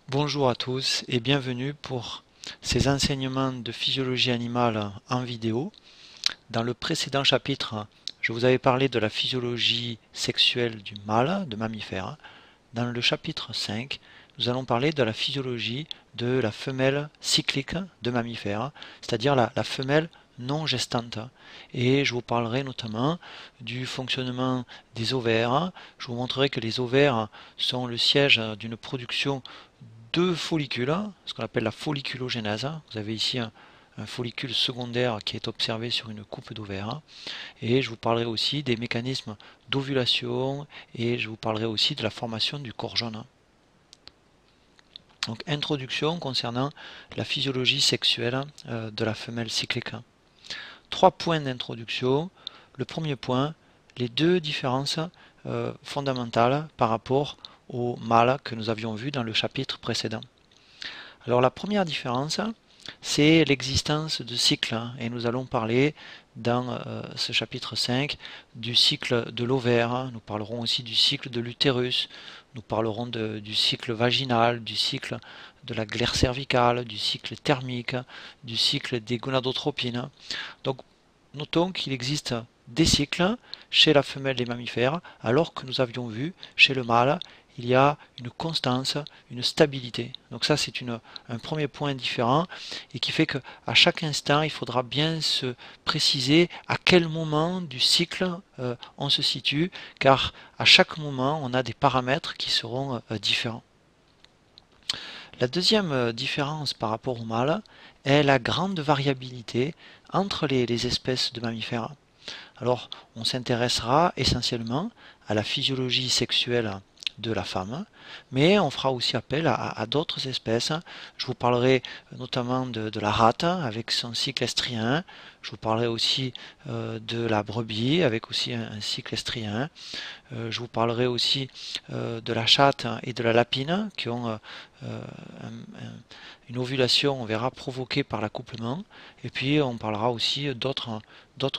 Bonjour à tous et bienvenue pour ces enseignements de physiologie animale en vidéo. Dans le précédent chapitre, je vous avais parlé de la physiologie sexuelle du mâle, de mammifère. Dans le chapitre 5, nous allons parler de la physiologie de la femelle cyclique de mammifère, c'est-à-dire la femelle non gestante. Et je vous parlerai notamment du fonctionnement des ovaires. Je vous montrerai que les ovaires sont le siège d'une production de follicules, ce qu'on appelle la folliculogénèse. Vous avez ici un follicule secondaire qui est observé sur une coupe d'ovaires. Et je vous parlerai aussi des mécanismes d'ovulation et je vous parlerai aussi de la formation du corps jaune. Donc introduction concernant la physiologie sexuelle de la femelle cyclique. 3 points d'introduction. Le premier point, les deux différences fondamentales par rapport au mâle que nous avions vu dans le chapitre précédent. Alors la première différence, c'est l'existence de cycles, et nous allons parler dans ce chapitre 5 du cycle de l'ovaire. Nous parlerons aussi du cycle de l'utérus, nous parlerons du cycle vaginal, du cycle de la glaire cervicale, du cycle thermique, du cycle des gonadotropines. Donc notons qu'il existe des cycles chez la femelle des mammifères, alors que nous avions vu chez le mâle il y a une constance, une stabilité. Donc ça c'est un premier point différent et qui fait qu'à chaque instant il faudra bien se préciser à quel moment du cycle on se situe, car à chaque moment on a des paramètres qui seront différents. La deuxième différence par rapport au mâle est la grande variabilité entre les espèces de mammifères. Alors on s'intéressera essentiellement à la physiologie sexuelle de la femme, mais on fera aussi appel à d'autres espèces. Je vous parlerai notamment de la rate avec son cycle estrien, je vous parlerai aussi de la brebis avec aussi un cycle estrien, je vous parlerai aussi de la chatte et de la lapine qui ont une ovulation, on verra, provoquée par l'accouplement, et puis on parlera aussi d'autres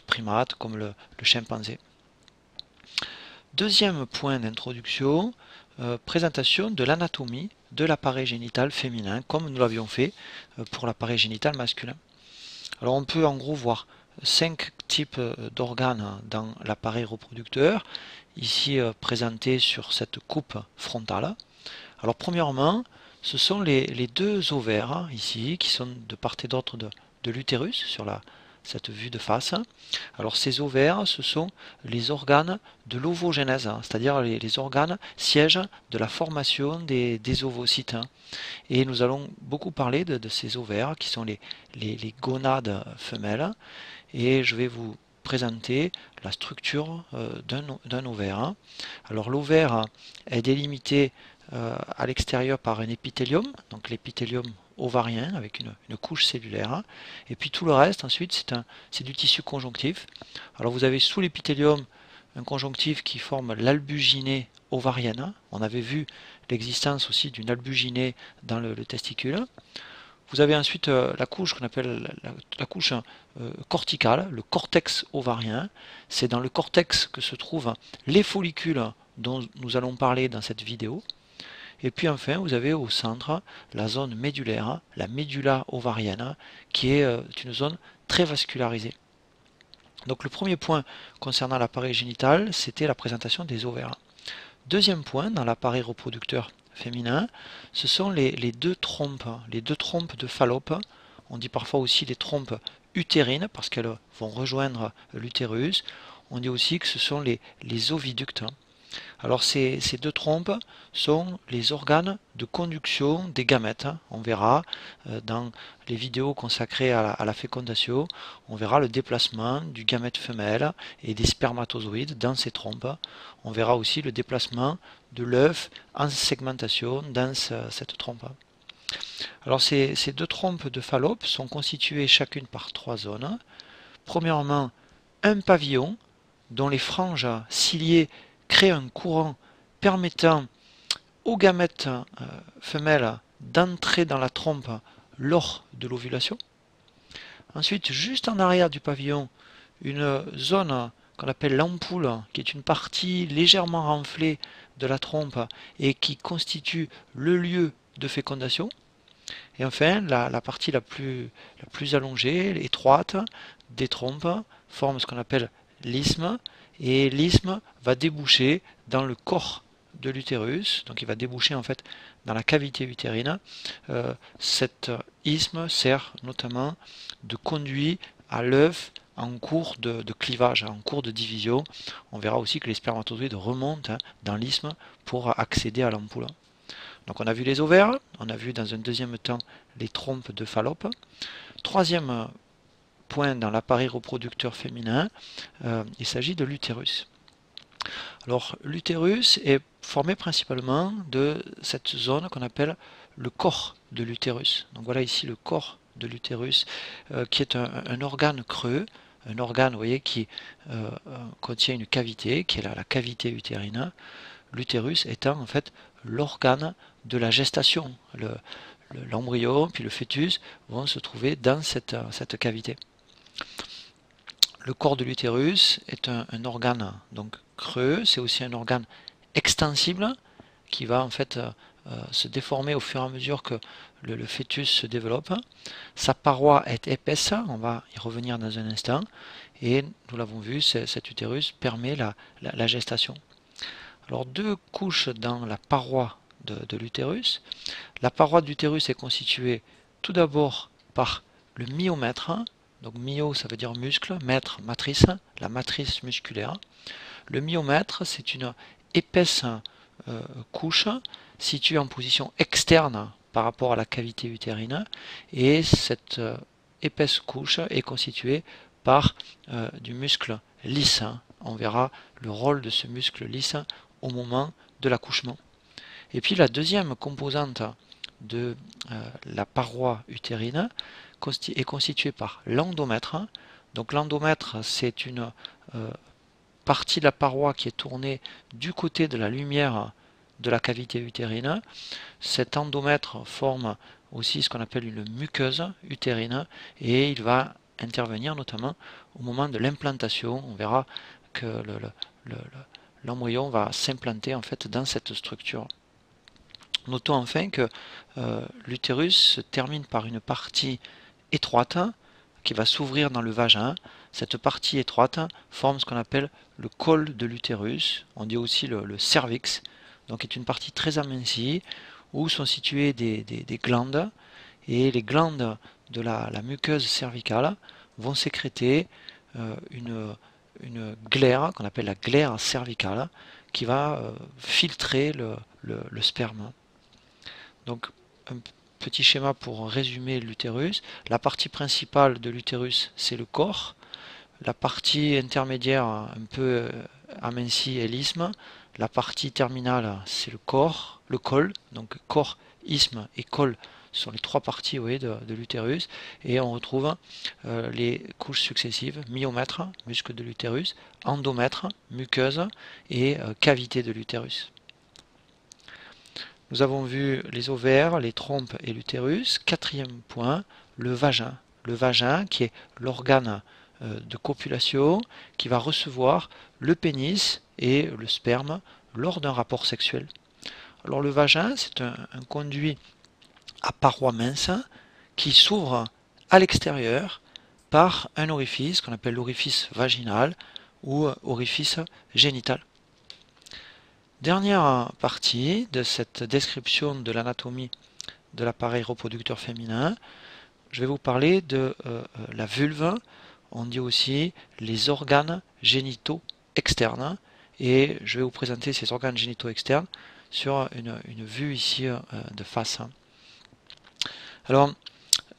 primates comme le chimpanzé. Deuxième point d'introduction, présentation de l'anatomie de l'appareil génital féminin, comme nous l'avions fait pour l'appareil génital masculin. Alors on peut en gros voir 5 types d'organes dans l'appareil reproducteur, ici présentés sur cette coupe frontale. Alors premièrement, ce sont les deux ovaires ici, qui sont de part et d'autre de l'utérus, sur cette vue de face. Alors ces ovaires, ce sont les organes de l'ovogénèse, c'est-à-dire les organes sièges de la formation des ovocytes. Et nous allons beaucoup parler de ces ovaires qui sont les gonades femelles. Et je vais vous présenter la structure d'un ovaire. Alors l'ovaire est délimité à l'extérieur par un épithélium, donc l'épithélium ovarien avec une couche cellulaire, et puis tout le reste ensuite c'est du tissu conjonctif. Alors vous avez sous l'épithélium un conjonctif qui forme l'albuginée ovarienne. On avait vu l'existence aussi d'une albuginée dans le testicule. Vous avez ensuite la couche qu'on appelle la couche corticale, le cortex ovarien. C'est dans le cortex que se trouvent les follicules dont nous allons parler dans cette vidéo. Et puis enfin, vous avez au centre la zone médulaire, la médula ovarienne, qui est une zone très vascularisée. Donc le premier point concernant l'appareil génital, c'était la présentation des ovaires. Deuxième point, dans l'appareil reproducteur féminin, ce sont les deux trompes de Fallope. On dit parfois aussi les trompes utérines, parce qu'elles vont rejoindre l'utérus. On dit aussi que ce sont les oviductes. Alors ces deux trompes sont les organes de conduction des gamètes. On verra dans les vidéos consacrées à la fécondation, on verra le déplacement du gamète femelle et des spermatozoïdes dans ces trompes. On verra aussi le déplacement de l'œuf en segmentation dans cette trompe. Alors ces deux trompes de Fallope sont constituées chacune par 3 zones. Premièrement, un pavillon dont les franges ciliées créent un courant permettant aux gamètes femelles d'entrer dans la trompe lors de l'ovulation. Ensuite, juste en arrière du pavillon, une zone qu'on appelle l'ampoule, qui est une partie légèrement renflée de la trompe et qui constitue le lieu de fécondation. Et enfin, la partie la plus allongée, étroite des trompes, forme ce qu'on appelle l'isthme, et l'isthme va déboucher dans le corps de l'utérus, donc il va déboucher en fait dans la cavité utérine. Cet isthme sert notamment de conduit à l'œuf en cours de clivage, en cours de division. On verra aussi que les spermatozoïdes remontent dans l'isthme pour accéder à l'ampoule. Donc on a vu les ovaires, on a vu dans un deuxième temps les trompes de Fallope. Troisième point dans l'appareil reproducteur féminin, il s'agit de l'utérus. Alors l'utérus est formé principalement de cette zone qu'on appelle le corps de l'utérus. Donc voilà ici le corps de l'utérus qui est un organe creux, un organe vous voyez, qui contient une cavité, qui est la cavité utérine. L'utérus étant en fait l'organe de la gestation. L'embryon puis le fœtus vont se trouver dans cette cavité. Le corps de l'utérus est un organe donc creux, c'est aussi un organe extensible qui va en fait se déformer au fur et à mesure que le fœtus se développe. Sa paroi est épaisse, on va y revenir dans un instant, et nous l'avons vu, cet utérus permet la gestation. Alors deux couches dans la paroi de l'utérus. La paroi de l'utérus est constituée tout d'abord par le myomètre. Donc myo ça veut dire muscle, mètre matrice, la matrice musculaire. Le myomètre c'est une épaisse couche située en position externe par rapport à la cavité utérine et cette épaisse couche est constituée par du muscle lisse. On verra le rôle de ce muscle lisse au moment de l'accouchement. Et puis la deuxième composante de la paroi utérine est constituée par l'endomètre. Donc l'endomètre c'est une partie de la paroi qui est tournée du côté de la lumière de la cavité utérine. Cet endomètre forme aussi ce qu'on appelle une muqueuse utérine et il va intervenir notamment au moment de l'implantation. On verra que l'embryon va s'implanter en fait dans cette structure. Notons enfin que l'utérus se termine par une partie étroite qui va s'ouvrir dans le vagin. Cette partie étroite forme ce qu'on appelle le col de l'utérus. On dit aussi le cervix. Donc est une partie très amincie où sont situées des glandes et les glandes de la muqueuse cervicale vont sécréter une glaire qu'on appelle la glaire cervicale qui va filtrer le sperme. Donc un petit schéma pour résumer l'utérus. La partie principale de l'utérus c'est le corps. La partie intermédiaire un peu amincie est l'isthme. La partie terminale c'est le corps, le col. Donc corps, isthme et col sont les trois parties de l'utérus. Et on retrouve les couches successives, myomètre, muscle de l'utérus, endomètre, muqueuse et cavité de l'utérus. Nous avons vu les ovaires, les trompes et l'utérus. Quatrième point, le vagin. Le vagin qui est l'organe de copulation qui va recevoir le pénis et le sperme lors d'un rapport sexuel. Alors le vagin, c'est un conduit à paroi mince qui s'ouvre à l'extérieur par un orifice qu'on appelle l'orifice vaginal ou orifice génital. Dernière partie de cette description de l'anatomie de l'appareil reproducteur féminin, je vais vous parler de la vulve. On dit aussi les organes génitaux externes et je vais vous présenter ces organes génitaux externes sur une vue ici de face. Alors,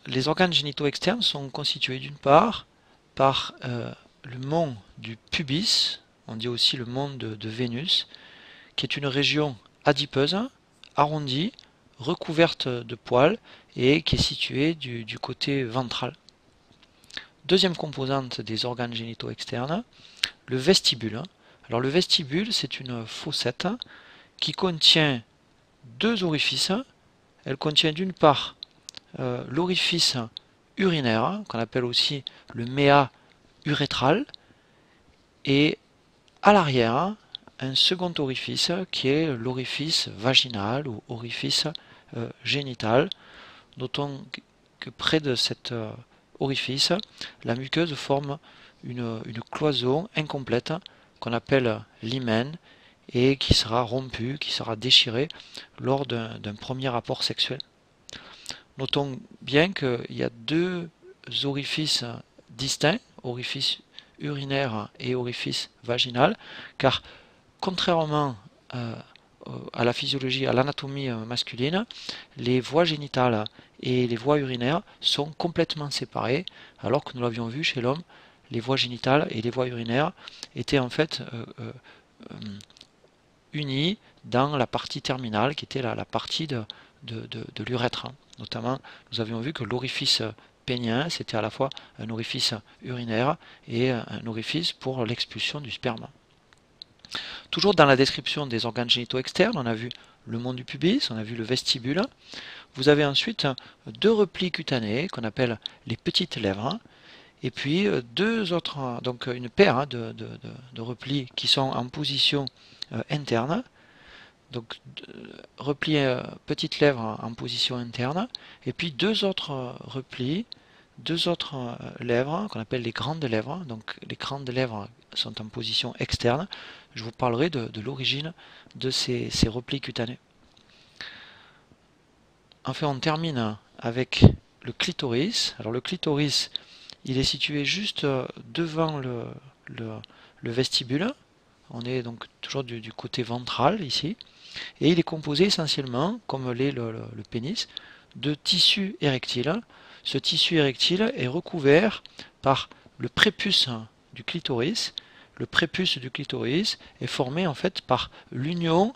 les organes génitaux externes sont constitués d'une part par le mont du pubis, on dit aussi le mont de Vénus, qui est une région adipeuse, arrondie, recouverte de poils et qui est située du côté ventral. Deuxième composante des organes génitaux externes, le vestibule. Alors le vestibule, c'est une fossette qui contient deux orifices. Elle contient d'une part l'orifice urinaire, qu'on appelle aussi le méa urétral, et à l'arrière, un second orifice qui est l'orifice vaginal ou orifice génital. Notons que près de cet orifice, la muqueuse forme une cloison incomplète qu'on appelle l'hymen et qui sera rompue, qui sera déchirée lors d'un premier rapport sexuel. Notons bien qu'il y a deux orifices distincts, orifice urinaire et orifice vaginal, car contrairement à la physiologie, à l'anatomie masculine, les voies génitales et les voies urinaires sont complètement séparées, alors que nous l'avions vu chez l'homme, les voies génitales et les voies urinaires étaient en fait unies dans la partie terminale, qui était la partie de l'urètre. Notamment, nous avions vu que l'orifice pénien, c'était à la fois un orifice urinaire et un orifice pour l'expulsion du sperme. Toujours dans la description des organes génitaux externes, on a vu le mont du pubis, on a vu le vestibule. Vous avez ensuite deux replis cutanés qu'on appelle les petites lèvres, et puis deux autres, donc une paire de replis qui sont en position interne. Donc replis petites lèvres en position interne, et puis deux autres replis, deux autres lèvres qu'on appelle les grandes lèvres. Donc les grandes lèvres sont en position externe. Je vous parlerai de l'origine de ces replis cutanés. Enfin, on termine avec le clitoris. Alors le clitoris, il est situé juste devant le vestibule. On est donc toujours du côté ventral ici. Et il est composé essentiellement, comme l'est le pénis, de tissu érectile. Ce tissu érectile est recouvert par le prépuce du clitoris. Le prépuce du clitoris est formé en fait par l'union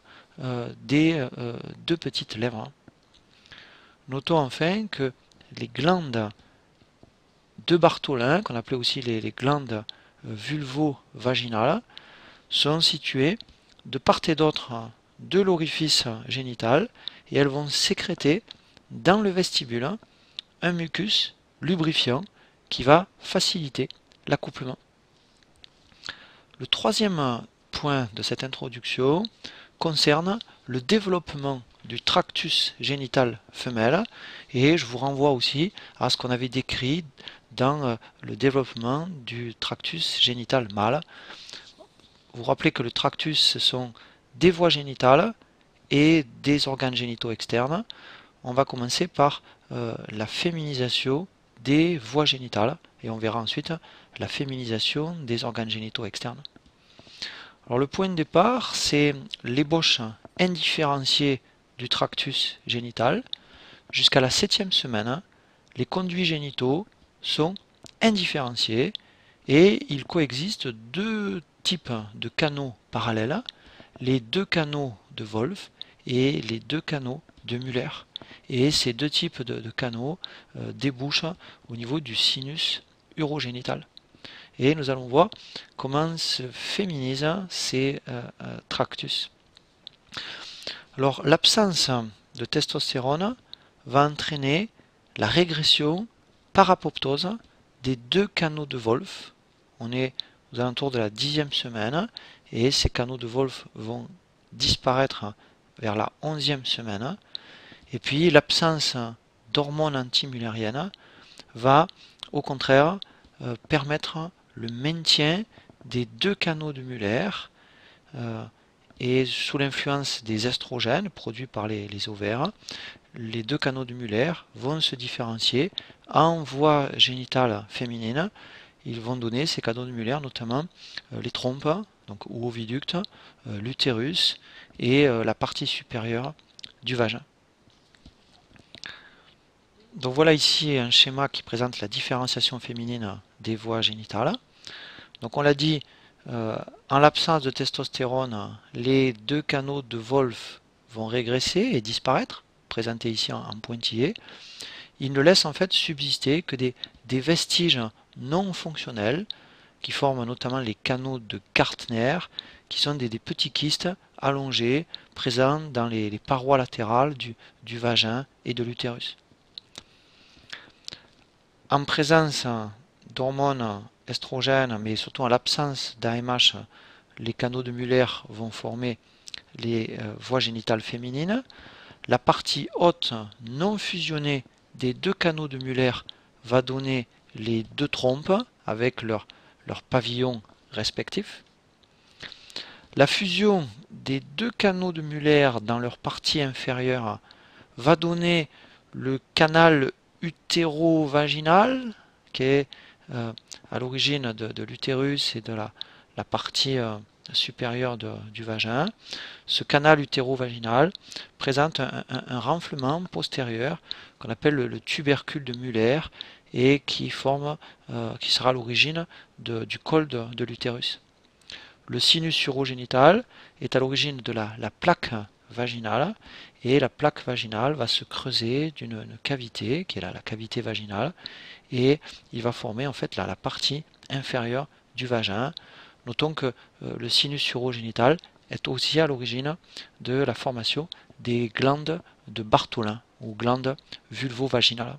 des deux petites lèvres. Notons enfin que les glandes de Bartholin, qu'on appelait aussi les glandes vulvo-vaginales, sont situées de part et d'autre de l'orifice génital et elles vont sécréter dans le vestibule un mucus lubrifiant qui va faciliter l'accouplement. Le troisième point de cette introduction concerne le développement du tractus génital femelle et je vous renvoie aussi à ce qu'on avait décrit dans le développement du tractus génital mâle. Vous vous rappelez que le tractus, ce sont des voies génitales et des organes génitaux externes. On va commencer par la féminisation des voies génitales et on verra ensuite la féminisation des organes génitaux externes. Alors le point de départ, c'est l'ébauche indifférenciée du tractus génital. Jusqu'à la 7e semaine, les conduits génitaux sont indifférenciés et il coexiste deux types de canaux parallèles, les deux canaux de Wolff et les deux canaux de Müller. Et ces deux types de canaux débouchent au niveau du sinus urogénital. Et nous allons voir comment se féminisent ces tractus. Alors l'absence de testostérone va entraîner la régression par apoptose des deux canaux de Wolff. On est aux alentours de la 10e semaine et ces canaux de Wolff vont disparaître vers la 11e semaine. Et puis l'absence d'hormones antimullériennes va au contraire permettre le maintien des deux canaux de Müller et sous l'influence des estrogènes produits par les ovaires, les deux canaux de Müller vont se différencier en voie génitale féminine. Ils vont donner ces canaux de Müller, notamment les trompes, donc ou oviductes, l'utérus et la partie supérieure du vagin. Donc voilà ici un schéma qui présente la différenciation féminine des voies génitales. Donc on l'a dit, en l'absence de testostérone, les deux canaux de Wolff vont régresser et disparaître, présentés ici en pointillé. Il ne laisse en fait subsister que des vestiges non fonctionnels qui forment notamment les canaux de Gartner, qui sont des petits kystes allongés présents dans les parois latérales du vagin et de l'utérus. en présence d'hormones estrogènes, mais surtout en l'absence d'AMH, les canaux de Muller vont former les voies génitales féminines. La partie haute non fusionnée des deux canaux de Muller va donner les deux trompes avec leurs pavillons respectifs. La fusion des deux canaux de Muller dans leur partie inférieure va donner le canal utéro-vaginal qui est à l'origine de l'utérus et de la partie supérieure du vagin. Ce canal utéro-vaginal présente un renflement postérieur qu'on appelle le tubercule de Muller et qui sera à l'origine du col de l'utérus. Le sinus urogénital est à l'origine de la plaque vaginale et la plaque vaginale va se creuser d'une cavité qui est la cavité vaginale et il va former en fait la partie inférieure du vagin. Notons que le sinus urogénital est aussi à l'origine de la formation des glandes de Bartholin ou glandes vulvo-vaginales.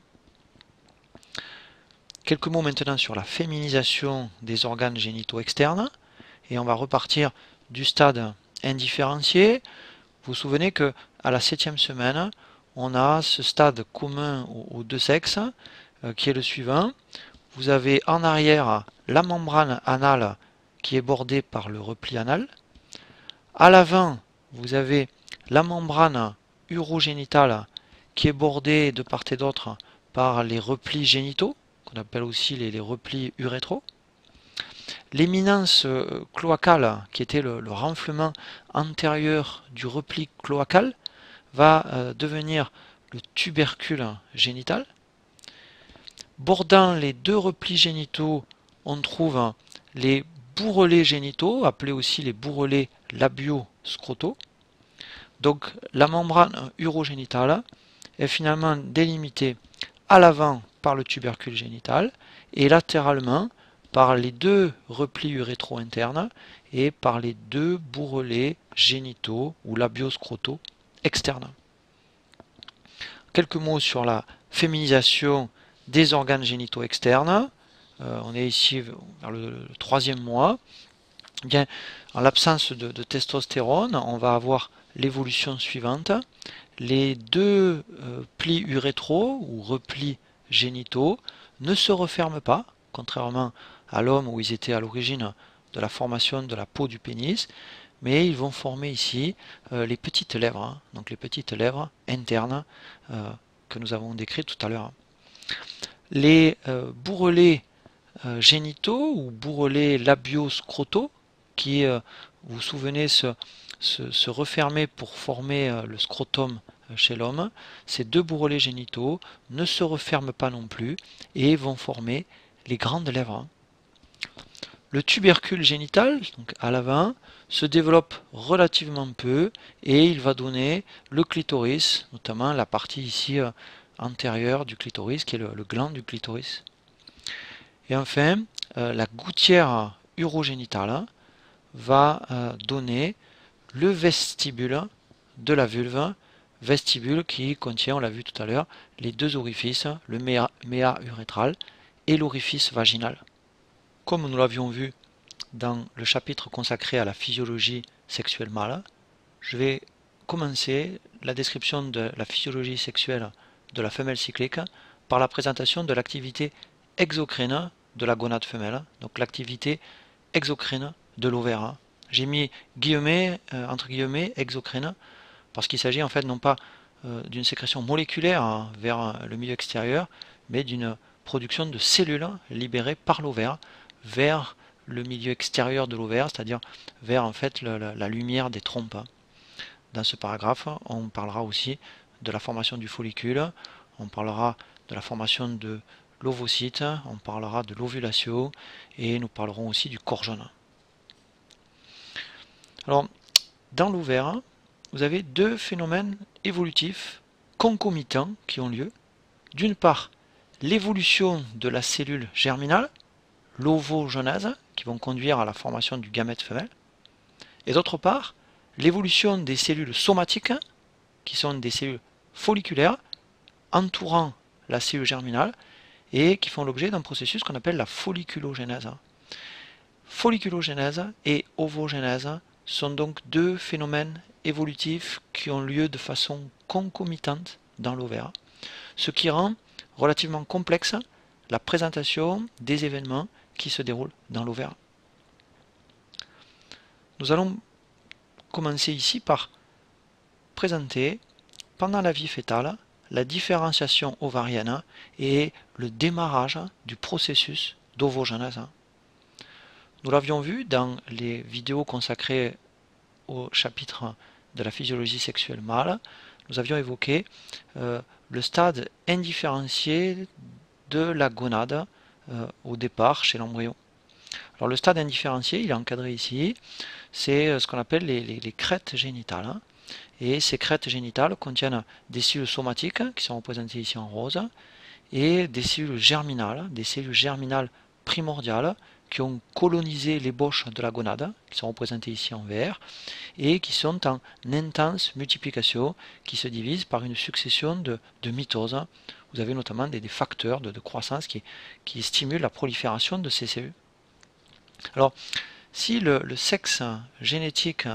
Quelques mots maintenant sur la féminisation des organes génitaux externes et on va repartir du stade indifférencié. Vous vous souvenez que à la 7e semaine, on a ce stade commun aux deux sexes qui est le suivant. Vous avez en arrière la membrane anale qui est bordée par le repli anal. À l'avant, vous avez la membrane urogénitale qui est bordée de part et d'autre par les replis génitaux, qu'on appelle aussi les replis urétraux. L'éminence cloacale, qui était le renflement antérieur du repli cloacal, va devenir le tubercule génital. Bordant les deux replis génitaux, on trouve les bourrelets génitaux, appelés aussi les bourrelets labio-scrotaux. Donc la membrane urogénitale est finalement délimitée à l'avant par le tubercule génital et latéralement par les deux replis urétro internes et par les deux bourrelets génitaux ou labioscrotaux externes. Quelques mots sur la féminisation des organes génitaux externes. On est ici vers le 3e mois. Bien, en l'absence de testostérone, on va avoir l'évolution suivante. Les deux plis urétraux ou replis génitaux ne se referment pas, contrairement à l'homme où ils étaient à l'origine de la formation de la peau du pénis, mais ils vont former ici les petites lèvres, donc les petites lèvres internes que nous avons décrites tout à l'heure. Les bourrelets génitaux ou bourrelets labioscrotaux qui, vous vous souvenez, se refermer pour former le scrotum chez l'homme, ces deux bourrelets génitaux ne se referment pas non plus et vont former les grandes lèvres. Le tubercule génital, donc à l'avant, se développe relativement peu et il va donner le clitoris, notamment la partie ici antérieure du clitoris qui est le gland du clitoris. Et enfin, la gouttière urogénitale va donner le vestibule de la vulve, vestibule qui contient, on l'a vu tout à l'heure, les deux orifices, le méa urétral et l'orifice vaginal. Comme nous l'avions vu dans le chapitre consacré à la physiologie sexuelle mâle, je vais commencer la description de la physiologie sexuelle de la femelle cyclique par la présentation de l'activité exocrine de la gonade femelle, donc l'activité exocrine de l'ovaire. J'ai mis guillemets, entre guillemets, exocrine, parce qu'il s'agit en fait non pas d'une sécrétion moléculaire vers le milieu extérieur, mais d'une production de cellules libérées par l'ovaire vers le milieu extérieur de l'ovaire, c'est-à-dire vers en fait la lumière des trompes. Dans ce paragraphe, on parlera aussi de la formation du follicule, on parlera de la formation de l'ovocyte, on parlera de l'ovulation et nous parlerons aussi du corps jaune. Alors, dans l'ovaire, vous avez deux phénomènes évolutifs concomitants qui ont lieu. D'une part, l'évolution de la cellule germinale, l'ovogenèse, qui vont conduire à la formation du gamète femelle. Et d'autre part, l'évolution des cellules somatiques, qui sont des cellules folliculaires, entourant la cellule germinale, et qui font l'objet d'un processus qu'on appelle la folliculogénèse. Folliculogénèse et ovogénèse sont donc deux phénomènes évolutifs qui ont lieu de façon concomitante dans l'ovaire, ce qui rend relativement complexe la présentation des événements qui se déroulent dans l'ovaire. Nous allons commencer ici par présenter, pendant la vie fœtale, la différenciation ovarienne et le démarrage du processus d'ovogénèse. Nous l'avions vu dans les vidéos consacrées au chapitre de la physiologie sexuelle mâle. Nous avions évoqué le stade indifférencié de la gonade au départ chez l'embryon. Alors le stade indifférencié, il est encadré ici, c'est ce qu'on appelle les crêtes génitales. Et ces crêtes génitales contiennent des cellules somatiques, qui sont représentées ici en rose, et des cellules germinales primordiales, qui ont colonisé l'ébauche de la gonade, qui sont représentées ici en vert, et qui sont en intense multiplication, qui se divisent par une succession de mitoses. Vous avez notamment des facteurs de croissance qui stimulent la prolifération de ces cellules. Alors, si le sexe génétique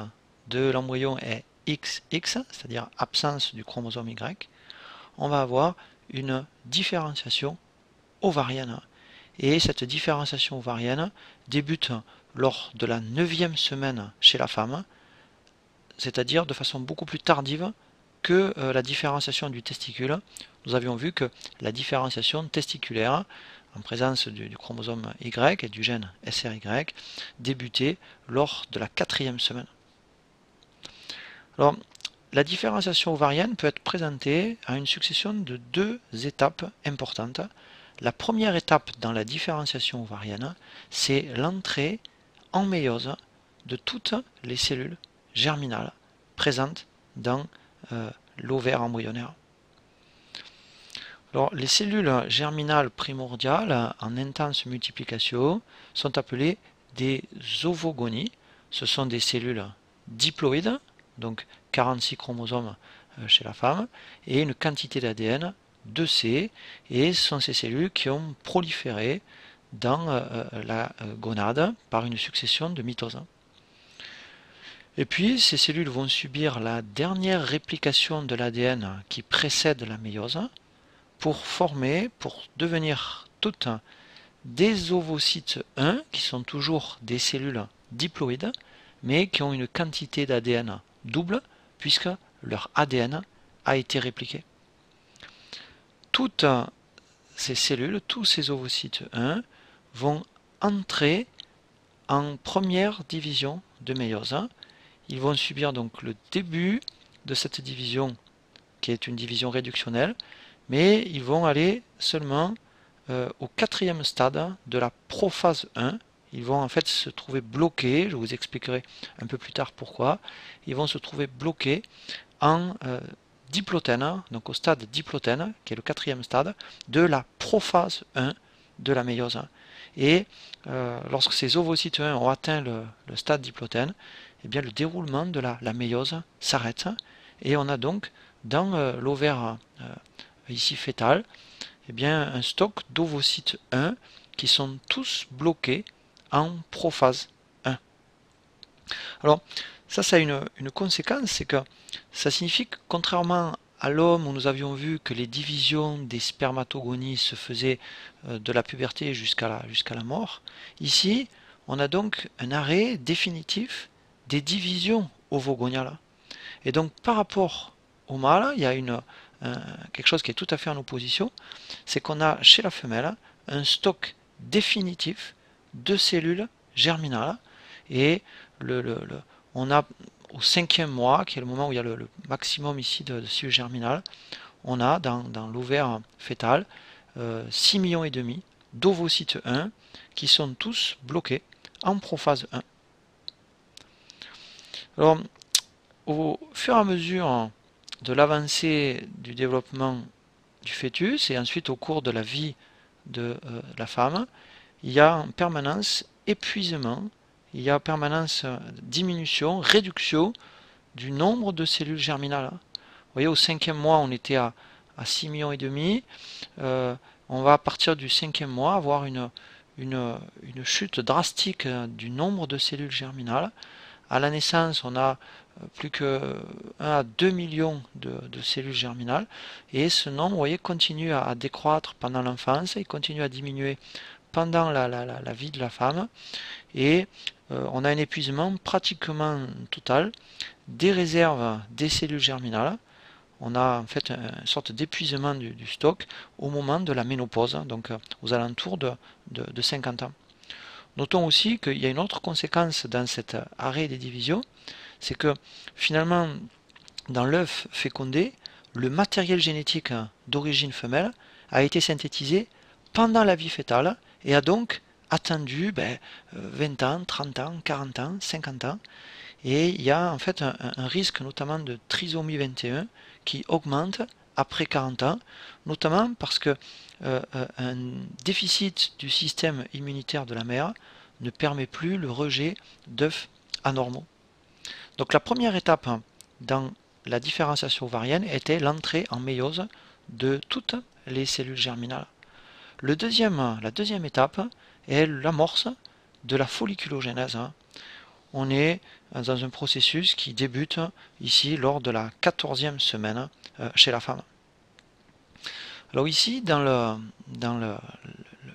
de l'embryon est XX, c'est-à-dire absence du chromosome Y, on va avoir une différenciation ovarienne. Et cette différenciation ovarienne débute lors de la 9e semaine chez la femme, c'est-à-dire de façon beaucoup plus tardive que la différenciation du testicule. Nous avions vu que la différenciation testiculaire, en présence du chromosome Y et du gène SRY, débutait lors de la 4e semaine. Alors, la différenciation ovarienne peut être présentée à une succession de deux étapes importantes. La première étape dans la différenciation ovarienne, c'est l'entrée en méiose de toutes les cellules germinales présentes dans l'ovaire embryonnaire. Alors, les cellules germinales primordiales en intense multiplication sont appelées des ovogonies. Ce sont des cellules diploïdes, donc 46 chromosomes chez la femme, et une quantité d'ADN 2C, et ce sont ces cellules qui ont proliféré dans la gonade par une succession de mitoses. Et puis ces cellules vont subir la dernière réplication de l'ADN qui précède la méiose pour devenir toutes des ovocytes 1 qui sont toujours des cellules diploïdes mais qui ont une quantité d'ADN double puisque leur ADN a été répliqué. Toutes ces cellules, tous ces ovocytes 1 vont entrer en première division de méiose. Ils vont subir donc le début de cette division qui est une division réductionnelle, mais ils vont aller seulement au 4e stade de la prophase 1. Ils vont en fait se trouver bloqués, je vous expliquerai un peu plus tard pourquoi. Ils vont se trouver bloqués en diplotène, donc au stade diplotène, qui est le 4e stade, de la prophase 1 de la méiose. Et lorsque ces ovocytes 1 ont atteint le stade diplotène, eh bien, le déroulement de la méiose s'arrête. Et on a donc dans l'ovaire ici fœtal, eh bien, un stock d'ovocytes 1 qui sont tous bloqués en prophase 1. Alors, ça a une conséquence, c'est que ça signifie que contrairement à l'homme où nous avions vu que les divisions des spermatogonies se faisaient de la puberté jusqu'à la mort, ici, on a donc un arrêt définitif des divisions ovogoniales. Et donc, par rapport au mâle, il y a quelque chose qui est tout à fait en opposition, c'est qu'on a chez la femelle un stock définitif de cellules germinales, et on a au 5e mois, qui est le moment où il y a le maximum ici de cellules germinales, on a dans l'ovaire fœtal 6,5 millions d'ovocytes 1 qui sont tous bloqués en prophase 1. Alors, au fur et à mesure de l'avancée du développement du fœtus et ensuite au cours de la vie de la femme, il y a en permanence épuisement, il y a en permanence diminution, réduction du nombre de cellules germinales. Vous voyez, au 5e mois, on était à 6,5 millions. on va à partir du 5e mois avoir une chute drastique du nombre de cellules germinales. À la naissance, on a plus que 1 à 2 millions de cellules germinales, et ce nombre, vous voyez, continue à décroître pendant l'enfance, il continue à diminuer pendant la vie de la femme, et on a un épuisement pratiquement total des réserves des cellules germinales. On a en fait une sorte d'épuisement du stock au moment de la ménopause, donc aux alentours de 50 ans. Notons aussi qu'il y a une autre conséquence dans cet arrêt des divisions, c'est que finalement, dans l'œuf fécondé, le matériel génétique d'origine femelle a été synthétisé pendant la vie fœtale et a donc attendu 20 ans, 30 ans, 40 ans, 50 ans. Et il y a en fait un risque notamment de trisomie 21 qui augmente après 40 ans, notamment parce que un déficit du système immunitaire de la mère ne permet plus le rejet d'œufs anormaux. Donc la première étape dans la différenciation ovarienne était l'entrée en méiose de toutes les cellules germinales. La deuxième étape est l'amorce de la folliculogénèse. On est dans un processus qui débute ici lors de la 14e semaine chez la femme. Alors ici, dans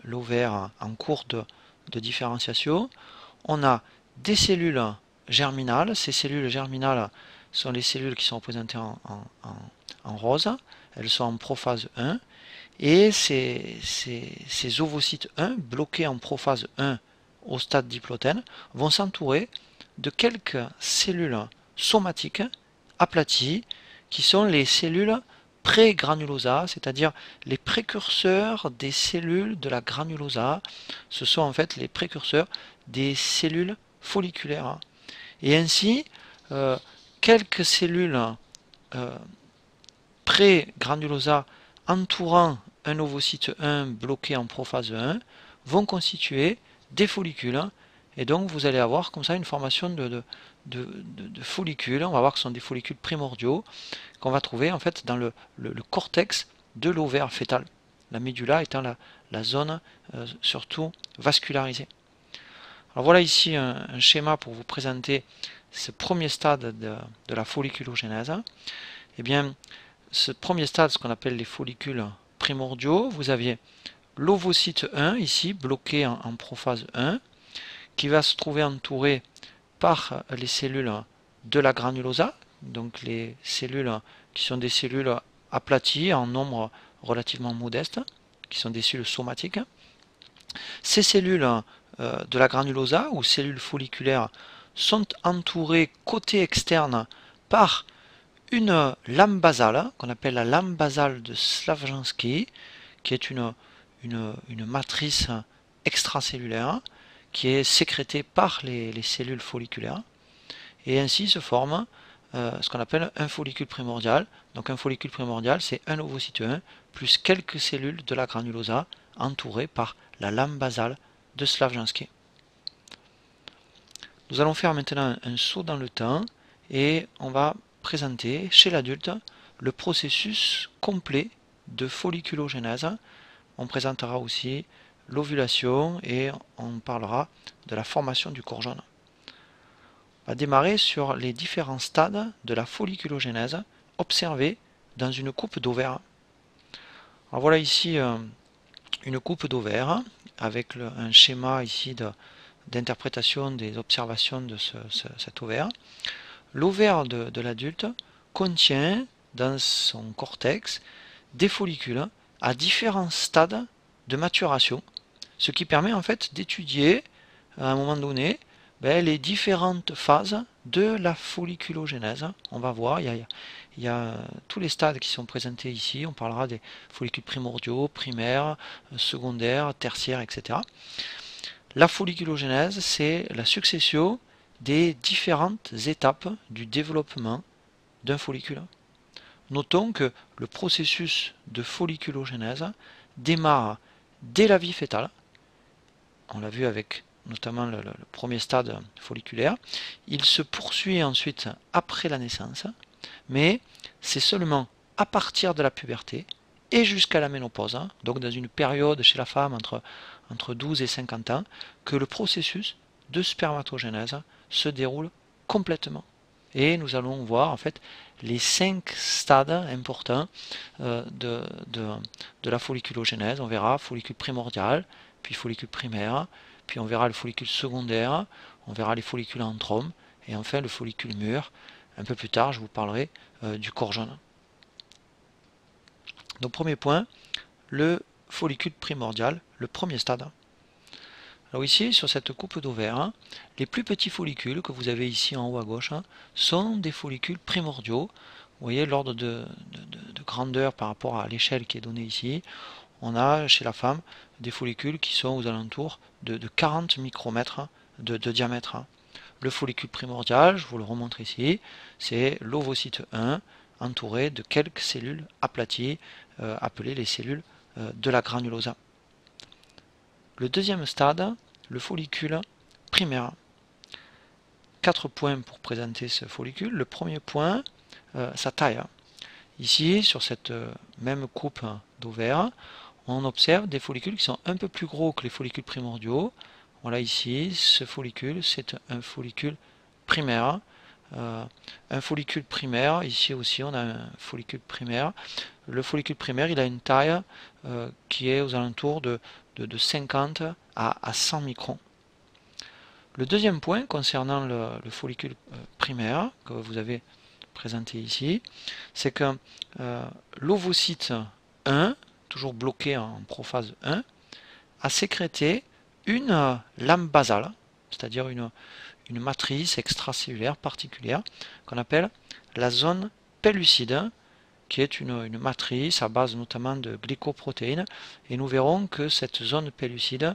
l'ovaire en cours de différenciation, on a des cellules germinales. Ces cellules germinales sont les cellules qui sont représentées en rose. Elles sont en prophase 1. Et ces ovocytes 1, bloqués en prophase 1 au stade diplotène, vont s'entourer de quelques cellules somatiques aplaties qui sont les cellules pré-granulosa, c'est-à-dire les précurseurs des cellules de la granulosa. Ce sont en fait les précurseurs des cellules folliculaires. Et ainsi, quelques cellules pré-granulosa entourant un ovocyte 1 bloqué en prophase 1 vont constituer des follicules, et donc vous allez avoir comme ça une formation de follicules. On va voir que ce sont des follicules primordiaux qu'on va trouver en fait dans le cortex de l'ovaire fœtal, la médula étant la zone surtout vascularisée. Alors voilà ici un schéma pour vous présenter ce premier stade de la folliculogénèse. Et bien, ce premier stade, ce qu'on appelle les follicules primordiaux, vous aviez l'ovocyte 1 ici, bloqué en prophase 1, qui va se trouver entouré par les cellules de la granulosa, donc les cellules qui sont des cellules aplaties en nombre relativement modeste, qui sont des cellules somatiques. Ces cellules de la granulosa, ou cellules folliculaires, sont entourées côté externe par une lame basale, qu'on appelle la lame basale de Slavjanski, qui est une matrice extracellulaire qui est sécrétée par les cellules folliculaires, et ainsi se forme ce qu'on appelle un follicule primordial. Donc un follicule primordial, c'est un ovocyte 1 plus quelques cellules de la granulosa entourées par la lame basale de Slavjanski. Nous allons faire maintenant un saut dans le temps et on va présenter chez l'adulte le processus complet de folliculogénèse. On présentera aussi l'ovulation et on parlera de la formation du corps jaune. On va démarrer sur les différents stades de la folliculogénèse observés dans une coupe d'ovaire. Alors voilà ici une coupe d'ovaire avec un schéma ici d'interprétation des observations de cet ovaire. L'ovaire de l'adulte contient dans son cortex des follicules à différents stades de maturation, ce qui permet en fait d'étudier à un moment donné les différentes phases de la folliculogénèse. On va voir, il y a tous les stades qui sont présentés ici. On parlera des follicules primordiaux, primaires, secondaires, tertiaires, etc. La folliculogénèse, c'est la succession des différentes étapes du développement d'un follicule. Notons que le processus de folliculogénèse démarre dès la vie fœtale. On l'a vu avec notamment le premier stade folliculaire. Il se poursuit ensuite après la naissance, mais c'est seulement à partir de la puberté et jusqu'à la ménopause, hein, donc dans une période chez la femme entre 12 et 50 ans, que le processus de spermatogénèse se déroule complètement. Et nous allons voir en fait les 5 stades importants de la folliculogénèse. On verra follicule primordial, puis follicule primaire, puis on verra le follicule secondaire, on verra les follicules anthromes, et enfin le follicule mûr. Un peu plus tard, je vous parlerai du corps jaune. Donc premier point, le follicule primordial, le premier stade. Alors ici, sur cette coupe d'ovaire, hein, les plus petits follicules que vous avez ici en haut à gauche, hein, sont des follicules primordiaux. Vous voyez l'ordre de grandeur par rapport à l'échelle qui est donnée ici. On a chez la femme des follicules qui sont aux alentours de 40 micromètres de diamètre. Le follicule primordial, je vous le remontre ici, c'est l'ovocyte 1 entouré de quelques cellules aplaties, appelées les cellules de la granulosa. Le deuxième stade, le follicule primaire. 4 points pour présenter ce follicule. Le premier point, sa taille. Ici, sur cette même coupe d'ovaire, on observe des follicules qui sont un peu plus gros que les follicules primordiaux. Voilà ici, ce follicule, c'est un follicule primaire. Un follicule primaire, ici aussi on a un follicule primaire. Le follicule primaire, il a une taille qui est aux alentours de 50 à 100 microns. Le deuxième point concernant le follicule primaire que vous avez présenté ici, c'est que l'ovocyte 1, toujours bloqué en prophase 1, a sécrété une lame basale, c'est-à-dire une matrice extracellulaire particulière qu'on appelle la zone pellucide, qui est une matrice à base notamment de glycoprotéines, et nous verrons que cette zone pellucide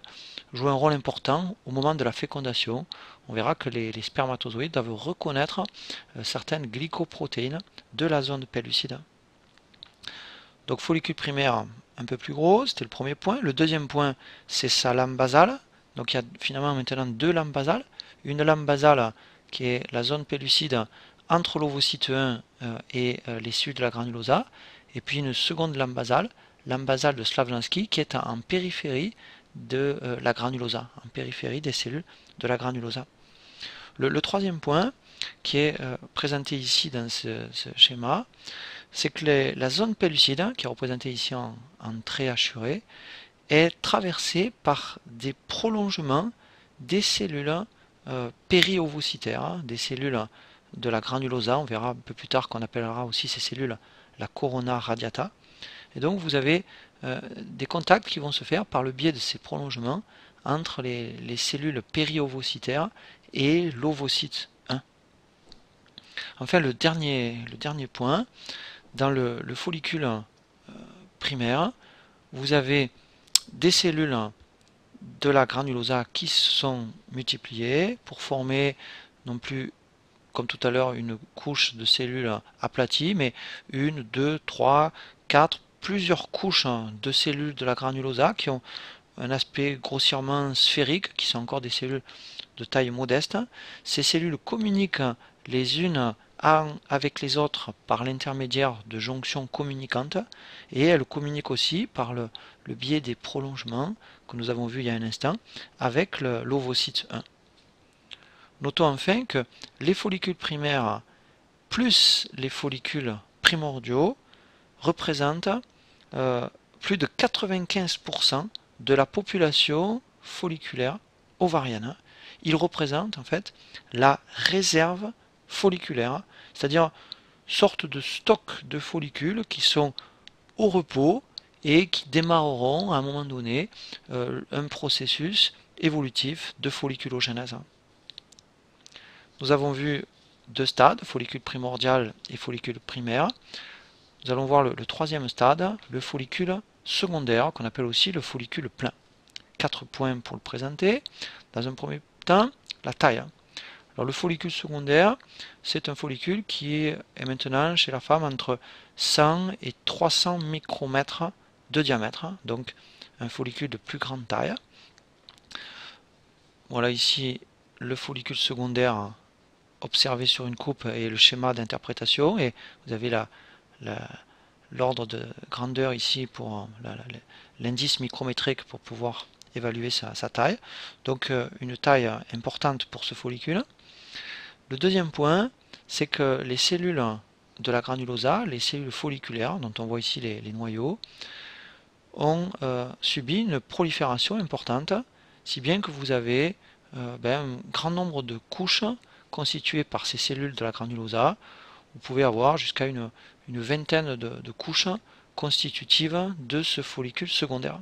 joue un rôle important au moment de la fécondation. On verra que les spermatozoïdes doivent reconnaître certaines glycoprotéines de la zone pellucide. Donc follicule primaire un peu plus gros, c'était le premier point. Le deuxième point, c'est sa lame basale. Donc il y a finalement maintenant deux lames basales. Une lame basale qui est la zone pellucide entre l'ovocyte 1 et les cellules de la granulosa, et puis une seconde lame basale de Slavlansky, qui est en périphérie de la granulosa, en périphérie des cellules de la granulosa. Le troisième point, qui est présenté ici dans ce schéma, c'est que la zone pellucide, qui est représentée ici en trait hachuré, est traversée par des prolongements des cellules périovocytaires, des cellules de la granulosa. On verra un peu plus tard qu'on appellera aussi ces cellules la corona radiata. Et donc vous avez des contacts qui vont se faire par le biais de ces prolongements entre les cellules périovocytaires et l'ovocyte 1. Enfin le dernier point, dans le follicule primaire, vous avez des cellules de la granulosa qui sont multipliées pour former non plus comme tout à l'heure une couche de cellules aplaties, mais une, deux, trois, quatre, plusieurs couches de cellules de la granulosa qui ont un aspect grossièrement sphérique, qui sont encore des cellules de taille modeste. Ces cellules communiquent les unes avec les autres par l'intermédiaire de jonctions communicantes, et elles communiquent aussi par le biais des prolongements que nous avons vu il y a un instant avec l'ovocyte 1. Notons enfin que les follicules primaires plus les follicules primordiaux représentent plus de 95% de la population folliculaire ovarienne. Ils représentent en fait la réserve folliculaire, c'est-à-dire une sorte de stock de follicules qui sont au repos et qui démarreront à un moment donné un processus évolutif de folliculogénèse. Nous avons vu deux stades, follicule primordial et follicule primaire. Nous allons voir le troisième stade, le follicule secondaire, qu'on appelle aussi le follicule plein. 4 points pour le présenter. Dans un premier temps, la taille. Alors le follicule secondaire, c'est un follicule qui est maintenant chez la femme entre 100 et 300 micromètres de diamètre, donc un follicule de plus grande taille. Voilà ici le follicule secondaire observé sur une coupe et le schéma d'interprétation, et vous avez la l'ordre de grandeur ici pour l'indice micrométrique pour pouvoir évaluer sa taille. Donc une taille importante pour ce follicule. Le deuxième point, c'est que les cellules de la granulosa, les cellules folliculaires, dont on voit ici les noyaux, ont subi une prolifération importante, si bien que vous avez un grand nombre de couches constituées par ces cellules de la granulosa. Vous pouvez avoir jusqu'à une vingtaine de couches constitutives de ce follicule secondaire.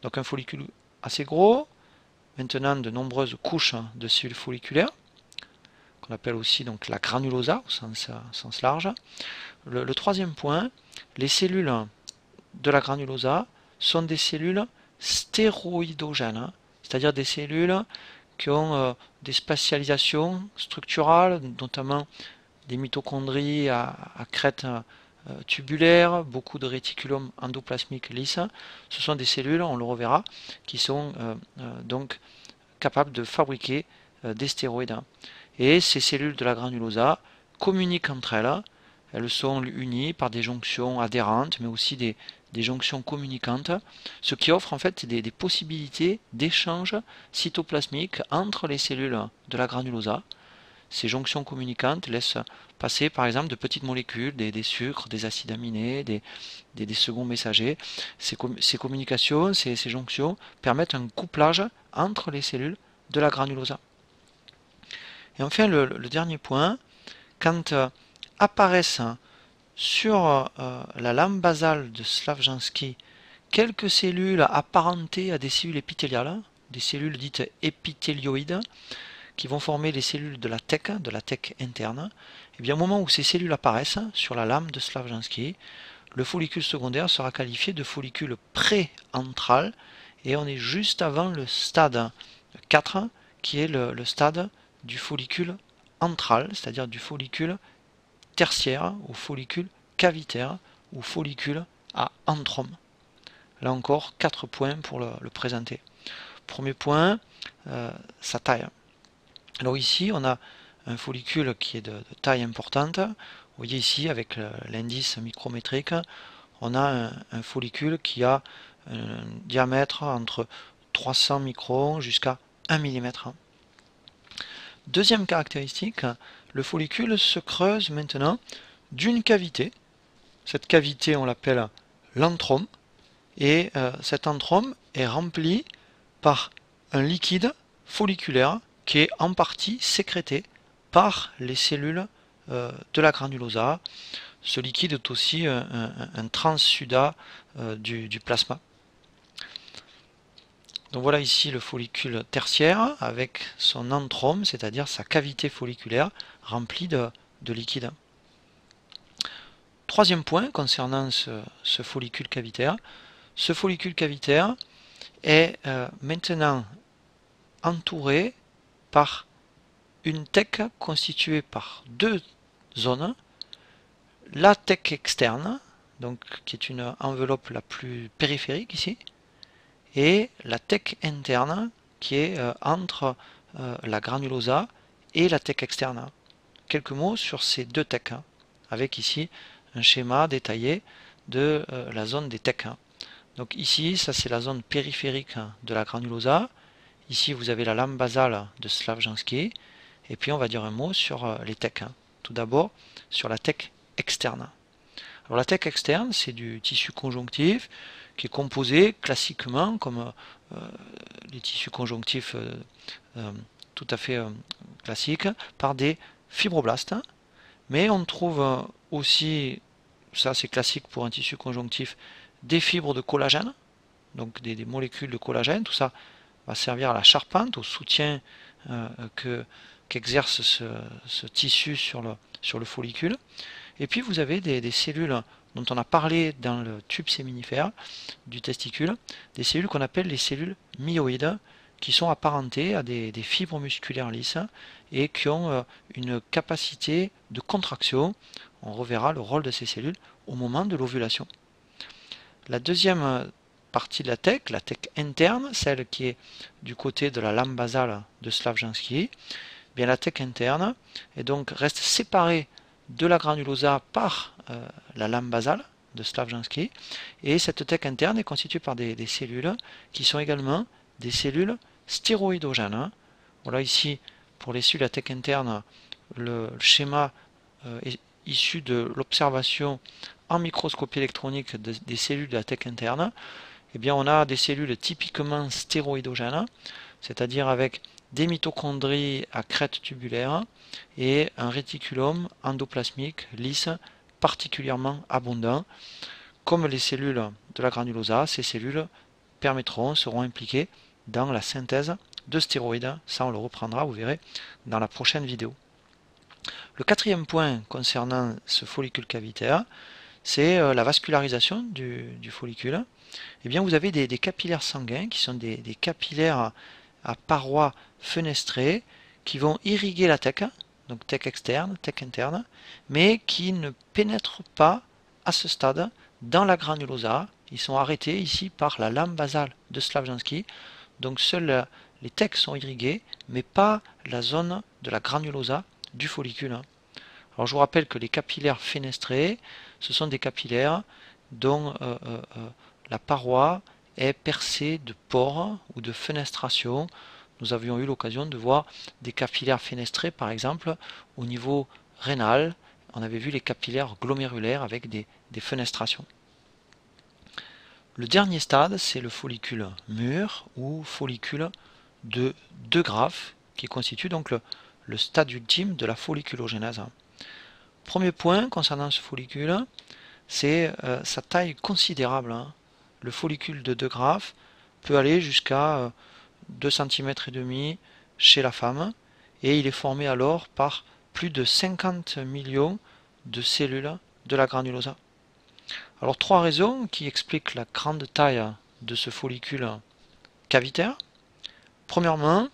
Donc un follicule assez gros, maintenant de nombreuses couches de cellules folliculaires, qu'on appelle aussi donc la granulosa au sens large. Le troisième point, les cellules de la granulosa sont des cellules stéroïdogènes, c'est-à-dire des cellules qui ont des spatialisations structurales, notamment des mitochondries à crête tubulaire, beaucoup de réticulum endoplasmique lisse. Ce sont des cellules, on le reverra, qui sont donc capables de fabriquer des stéroïdes. Et ces cellules de la granulosa communiquent entre elles. Elles sont unies par des jonctions adhérentes, mais aussi des jonctions communicantes, ce qui offre en fait des possibilités d'échange cytoplasmique entre les cellules de la granulosa. Ces jonctions communicantes laissent passer par exemple de petites molécules, des sucres, des acides aminés, des seconds messagers. Ces communications, ces jonctions permettent un couplage entre les cellules de la granulosa. Et enfin le dernier point, quand apparaissent sur la lame basale de Slavjanski quelques cellules apparentées à des cellules épithéliales, des cellules dites épithélioïdes, qui vont former les cellules de la thèque interne, et bien au moment où ces cellules apparaissent sur la lame de Slavjanski, le follicule secondaire sera qualifié de follicule pré-antral, et on est juste avant le stade 4, qui est le stade du follicule antral, c'est-à-dire du follicule tertiaire ou follicule cavitaire ou follicule à antrome. Là encore, 4 points pour le présenter. Premier point, sa taille. Alors ici, on a un follicule qui est de taille importante. Vous voyez ici, avec l'indice micrométrique, on a un follicule qui a un diamètre entre 300 microns jusqu'à 1 mm. Deuxième caractéristique, le follicule se creuse maintenant d'une cavité. Cette cavité, on l'appelle l'antrome. Et cet antrome est rempli par un liquide folliculaire qui est en partie sécrété par les cellules de la granulosa. Ce liquide est aussi un transsudat du plasma. Donc voilà ici le follicule tertiaire avec son antrome, c'est-à-dire sa cavité folliculaire remplie de liquide. Troisième point concernant ce follicule cavitaire. Ce follicule cavitaire est maintenant entouré par une thèque constituée par deux zones. La thèque externe, donc, qui est une enveloppe la plus périphérique ici, et la thèque interne qui est entre la granulosa et la thèque externe. Quelques mots sur ces deux thèques, avec ici un schéma détaillé de la zone des thèques. Donc ici, ça c'est la zone périphérique de la granulosa. Ici, vous avez la lame basale de Slavjanski. Et puis, on va dire un mot sur les thèques. Tout d'abord, sur la thèque externe. Alors, la thèque externe, c'est du tissu conjonctif qui est composé classiquement, comme les tissus conjonctifs tout à fait classiques, par des fibroblastes. Mais on trouve aussi, ça c'est classique pour un tissu conjonctif, des fibres de collagène, donc des molécules de collagène. Tout ça va servir à la charpente, au soutien qu'exerce ce tissu sur le follicule. Et puis vous avez des cellules dont on a parlé dans le tube séminifère du testicule, des cellules qu'on appelle les cellules myoïdes, qui sont apparentées à des fibres musculaires lisses et qui ont une capacité de contraction. On reverra le rôle de ces cellules au moment de l'ovulation. La deuxième partie de la thèque interne, celle qui est du côté de la lame basale de Slavjanski, bien la thèque interne et donc reste séparée de la granulosa par la lame basale, de Slavjanski. Et cette thèque interne est constituée par des cellules qui sont également des cellules stéroïdogènes. Voilà ici, pour les cellules à thèque interne, le schéma est issu de l'observation en microscopie électronique des cellules de la thèque interne. Eh bien, on a des cellules typiquement stéroïdogènes, c'est-à-dire avec des mitochondries à crête tubulaire et un réticulum endoplasmique lisse particulièrement abondant. Comme les cellules de la granulosa, ces cellules seront impliquées dans la synthèse de stéroïdes. Ça, on le reprendra, vous verrez, dans la prochaine vidéo. Le quatrième point concernant ce follicule cavitaire, c'est la vascularisation du follicule. Eh bien, vous avez des capillaires sanguins qui sont des capillaires à parois fenestrées qui vont irriguer la thèque, donc thèque externe, thèque interne, mais qui ne pénètrent pas à ce stade dans la granulosa. Ils sont arrêtés ici par la lame basale de Slavjanski. Donc seules les thèques sont irriguées, mais pas la zone de la granulosa du follicule. Alors je vous rappelle que les capillaires fenestrés, ce sont des capillaires dont la paroi est percée de pores ou de fenestration. Nous avions eu l'occasion de voir des capillaires fenestrés, par exemple, au niveau rénal. On avait vu les capillaires glomérulaires avec des fenestrations. Le dernier stade, c'est le follicule mûr ou follicule de De Graaf, qui constitue donc le stade ultime de la folliculogénèse. Premier point concernant ce follicule, c'est sa taille considérable. Le follicule de De Graaf peut aller jusqu'à 2,5 cm chez la femme, et il est formé alors par plus de 50 millions de cellules de la granulosa. Alors trois raisons qui expliquent la grande taille de ce follicule cavitaire. Premièrement,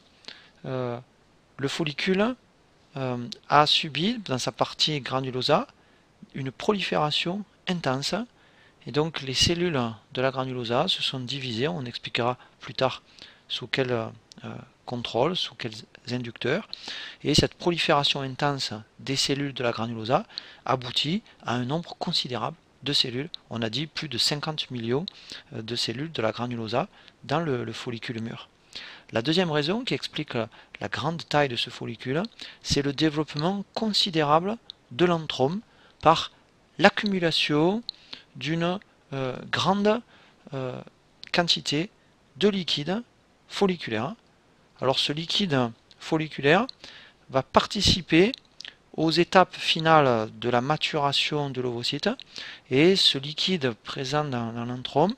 le follicule a subi dans sa partie granulosa une prolifération intense, et donc les cellules de la granulosa se sont divisées. On expliquera plus tard sous quel contrôle, sous quels inducteurs, et cette prolifération intense des cellules de la granulosa aboutit à un nombre considérable de cellules. On a dit plus de 50 millions de cellules de la granulosa dans le follicule mûr. La deuxième raison qui explique la grande taille de ce follicule, c'est le développement considérable de l'antrome par l'accumulation d'une grande quantité de liquide folliculaire. Alors ce liquide folliculaire va participer aux étapes finales de la maturation de l'ovocyte, et ce liquide présent dans l'antrome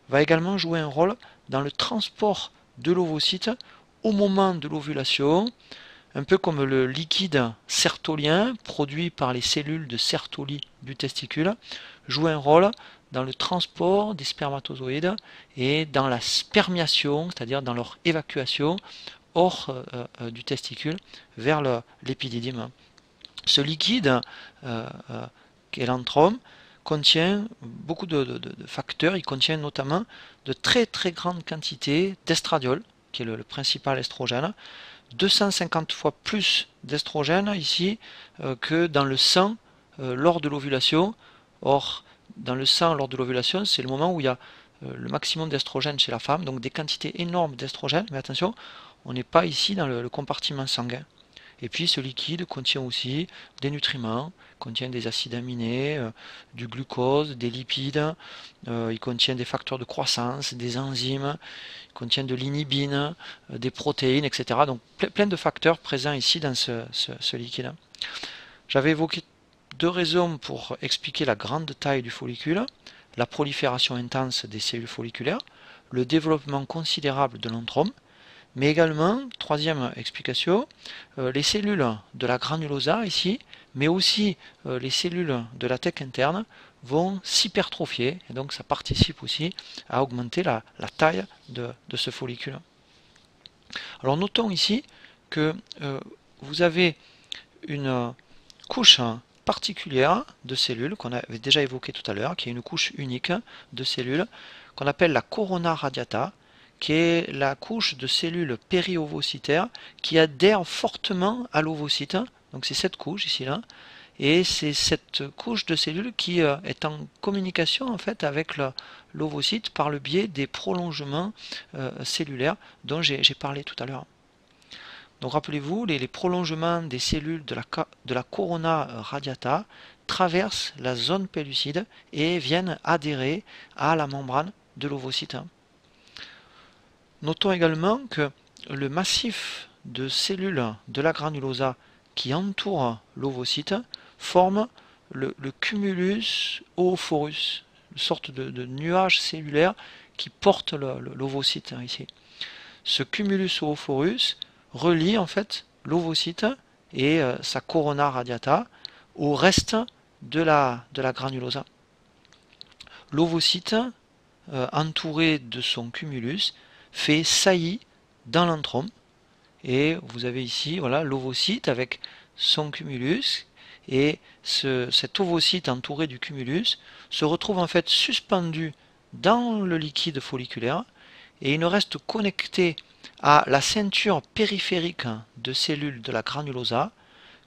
va également jouer un rôle dans le transport de l'ovocyte au moment de l'ovulation, un peu comme le liquide sertolien produit par les cellules de Sertoli du testicule joue un rôle dans le transport des spermatozoïdes et dans la spermiation, c'est-à-dire dans leur évacuation hors du testicule vers l'épididyme. Ce liquide, qui est l'antrome, contient beaucoup de facteurs. Il contient notamment de très grandes quantités d'estradiol, qui est le principal estrogène, 250 fois plus d'estrogène ici que dans le sang lors de l'ovulation. Or, dans le sang lors de l'ovulation, c'est le moment où il y a le maximum d'estrogène chez la femme, donc des quantités énormes d'estrogène, mais attention, on n'est pas ici dans le compartiment sanguin. Et puis ce liquide contient aussi des nutriments, contient des acides aminés, du glucose, des lipides, il contient des facteurs de croissance, des enzymes, il contient de l'inhibine, des protéines, etc. Donc plein de facteurs présents ici dans ce liquide. J'avais évoqué deux raisons pour expliquer la grande taille du follicule: la prolifération intense des cellules folliculaires, le développement considérable de l'antrome, mais également, troisième explication, les cellules de la granulosa ici, mais aussi les cellules de la thèque interne vont s'hypertrophier, et donc ça participe aussi à augmenter la taille de ce follicule. Alors notons ici que vous avez une couche particulière de cellules qu'on avait déjà évoquée tout à l'heure, qui est une couche unique de cellules qu'on appelle la corona radiata, qui est la couche de cellules péri-ovocytaires qui adhèrent fortement à l'ovocyte. Donc c'est cette couche ici là, et c'est cette couche de cellules qui est en communication en fait avec l'ovocyte par le biais des prolongements cellulaires dont j'ai parlé tout à l'heure. Donc rappelez-vous, les prolongements des cellules de la corona radiata traversent la zone pellucide et viennent adhérer à la membrane de l'ovocyte. Notons également que le massif de cellules de la granulosa qui entoure l'ovocyte forme le cumulus oophorus, une sorte de nuage cellulaire qui porte l'ovocyte ici. Ce cumulus oophorus relie en fait l'ovocyte et sa corona radiata au reste de la granulosa. L'ovocyte, entouré de son cumulus, fait saillie dans l'antrome. Et vous avez ici voilà, l'ovocyte avec son cumulus. Et cet ovocyte entouré du cumulus se retrouve en fait suspendu dans le liquide folliculaire. Et il ne reste connecté à la ceinture périphérique de cellules de la granulosa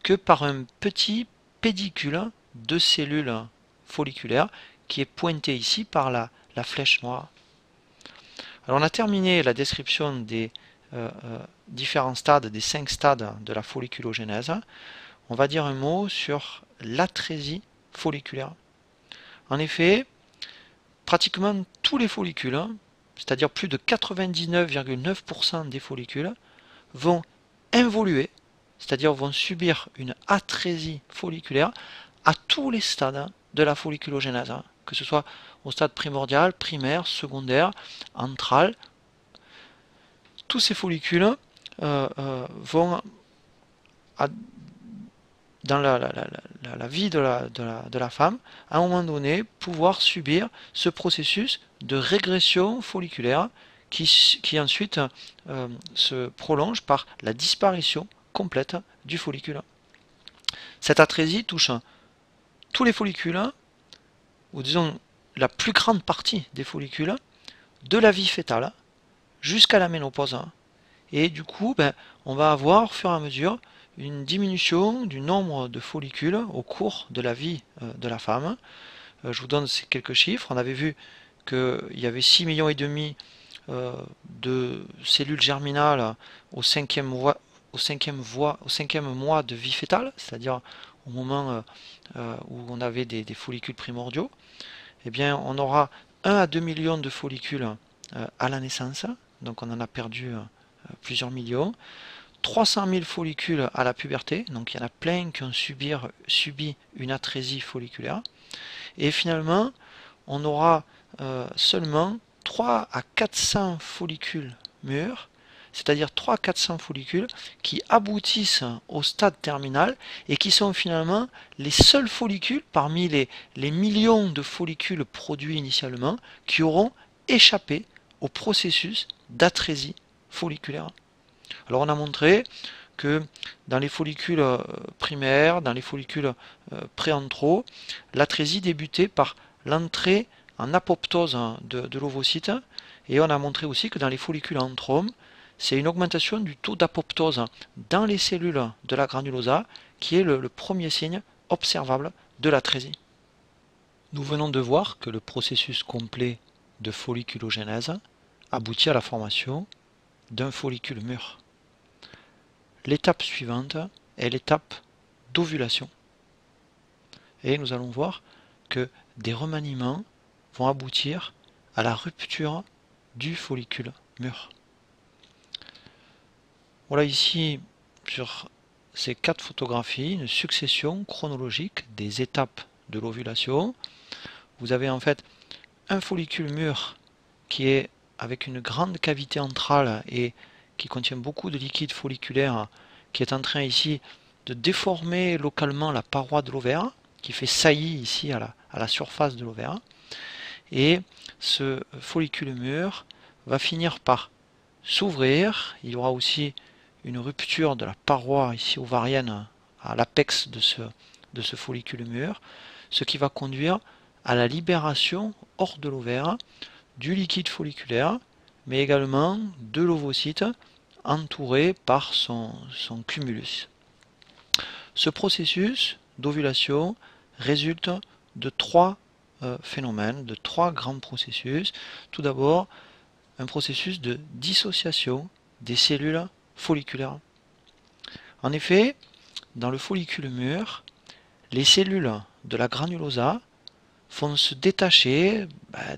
que par un petit pédicule de cellules folliculaires qui est pointé ici par la flèche noire. Alors on a terminé la description des différents stades, des 5 stades de la folliculogénèse. On va dire un mot sur l'atrésie folliculaire. En effet, pratiquement tous les follicules, c'est-à-dire plus de 99,9% des follicules, vont involuer, c'est-à-dire vont subir une atrésie folliculaire à tous les stades de la folliculogénèse, que ce soit au stade primordial, primaire, secondaire, antral. Tous ces follicules vont, dans la vie de la femme, à un moment donné, pouvoir subir ce processus de régression folliculaire qui ensuite se prolonge par la disparition complète du follicule. Cette atrésie touche tous les follicules, ou disons la plus grande partie des follicules, de la vie fœtale jusqu'à la ménopause. Et du coup, on va avoir au fur et à mesure une diminution du nombre de follicules au cours de la vie de la femme. Je vous donne ces quelques chiffres. On avait vu qu'il y avait 6,5 millions de cellules germinales au cinquième mois de vie fœtale, c'est-à-dire au moment où on avait des follicules primordiaux. Eh bien, on aura 1 à 2 millions de follicules à la naissance, donc on en a perdu plusieurs millions. 300 000 follicules à la puberté, donc il y en a plein qui ont subi une atrésie folliculaire. Et finalement, on aura seulement 3 à 400 follicules mûrs, c'est-à-dire 3 à 400 follicules qui aboutissent au stade terminal et qui sont finalement les seuls follicules parmi les millions de follicules produits initialement qui auront échappé au processus d'atrésie folliculaire. Alors on a montré que dans les follicules primaires, dans les follicules préantraux, l'atrésie débutait par l'entrée en apoptose de l'ovocyte, et on a montré aussi que dans les follicules antromes, c'est une augmentation du taux d'apoptose dans les cellules de la granulosa qui est le premier signe observable de l'atrésie. Nous venons de voir que le processus complet de folliculogénèse aboutit à la formation d'un follicule mûr. L'étape suivante est l'étape d'ovulation. Et nous allons voir que des remaniements vont aboutir à la rupture du follicule mûr. Voilà ici sur ces 4 photographies une succession chronologique des étapes de l'ovulation. Vous avez en fait un follicule mûr qui est avec une grande cavité antrale et qui contient beaucoup de liquide folliculaire, qui est en train ici de déformer localement la paroi de l'ovaire, qui fait saillie ici à la surface de l'ovaire. Et ce follicule mûr va finir par s'ouvrir. Il y aura aussi une rupture de la paroi ici ovarienne à l'apex de ce follicule mûr, ce qui va conduire à la libération hors de l'ovaire du liquide folliculaire, mais également de l'ovocyte entouré par son cumulus. Ce processus d'ovulation résulte de trois phénomènes, de trois grands processus. Tout d'abord, un processus de dissociation des cellules folliculaires. En effet, dans le follicule mûr, les cellules de la granulosa vont se détacher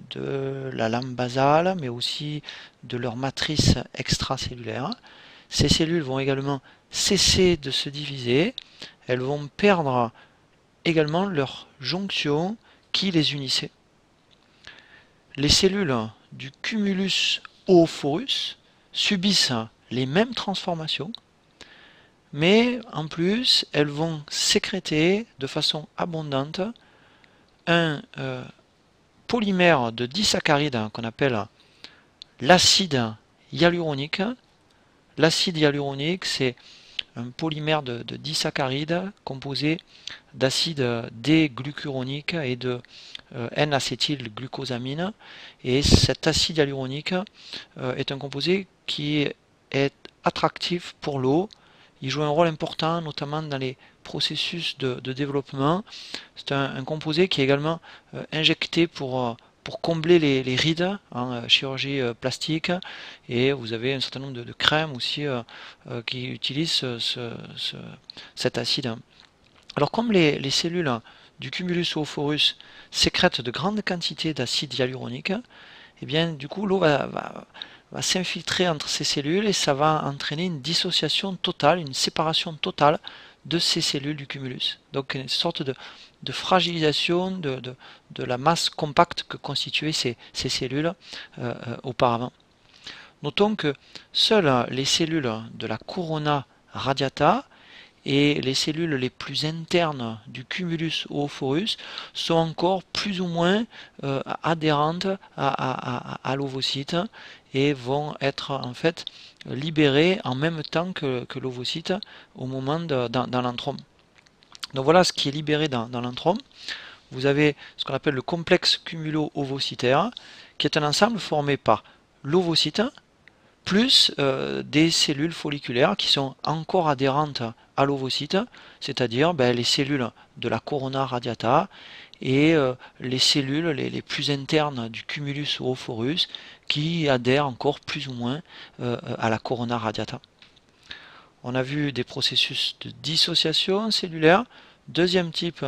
de la lame basale, mais aussi de leur matrice extracellulaire. Ces cellules vont également cesser de se diviser, elles vont perdre également leur jonction qui les unissait. Les cellules du cumulus oophorus subissent les mêmes transformations, mais en plus elles vont sécréter de façon abondante un polymère de disaccharides qu'on appelle l'acide hyaluronique. L'acide hyaluronique, c'est un polymère de disaccharides composé d'acide D-glucuronique et de N-acétylglucosamine. Et cet acide hyaluronique est un composé qui est attractif pour l'eau. Il joue un rôle important, notamment dans les processus de développement. C'est un composé qui est également injecté pour combler les rides en chirurgie plastique, et vous avez un certain nombre de crèmes aussi qui utilisent cet acide. Alors comme les cellules du cumulus oophorus sécrètent de grandes quantités d'acide hyaluronique, et bien du coup l'eau va s'infiltrer entre ces cellules et ça va entraîner une dissociation totale, une séparation totale de ces cellules du cumulus. Donc une sorte de fragilisation de la masse compacte que constituaient ces cellules auparavant. Notons que seules les cellules de la corona radiata et les cellules les plus internes du cumulus oophorus sont encore plus ou moins adhérentes à l'ovocyte et vont être en fait libérées en même temps que l'ovocyte au moment dans l'antrome. Donc voilà ce qui est libéré dans l'antrome. Vous avez ce qu'on appelle le complexe cumulo-ovocytaire, qui est un ensemble formé par l'ovocyte plus des cellules folliculaires qui sont encore adhérentes à l'ovocyte, c'est-à-dire les cellules de la corona radiata et les cellules les plus internes du cumulus oophorus qui adhèrent encore plus ou moins à la corona radiata. On a vu des processus de dissociation cellulaire. Deuxième type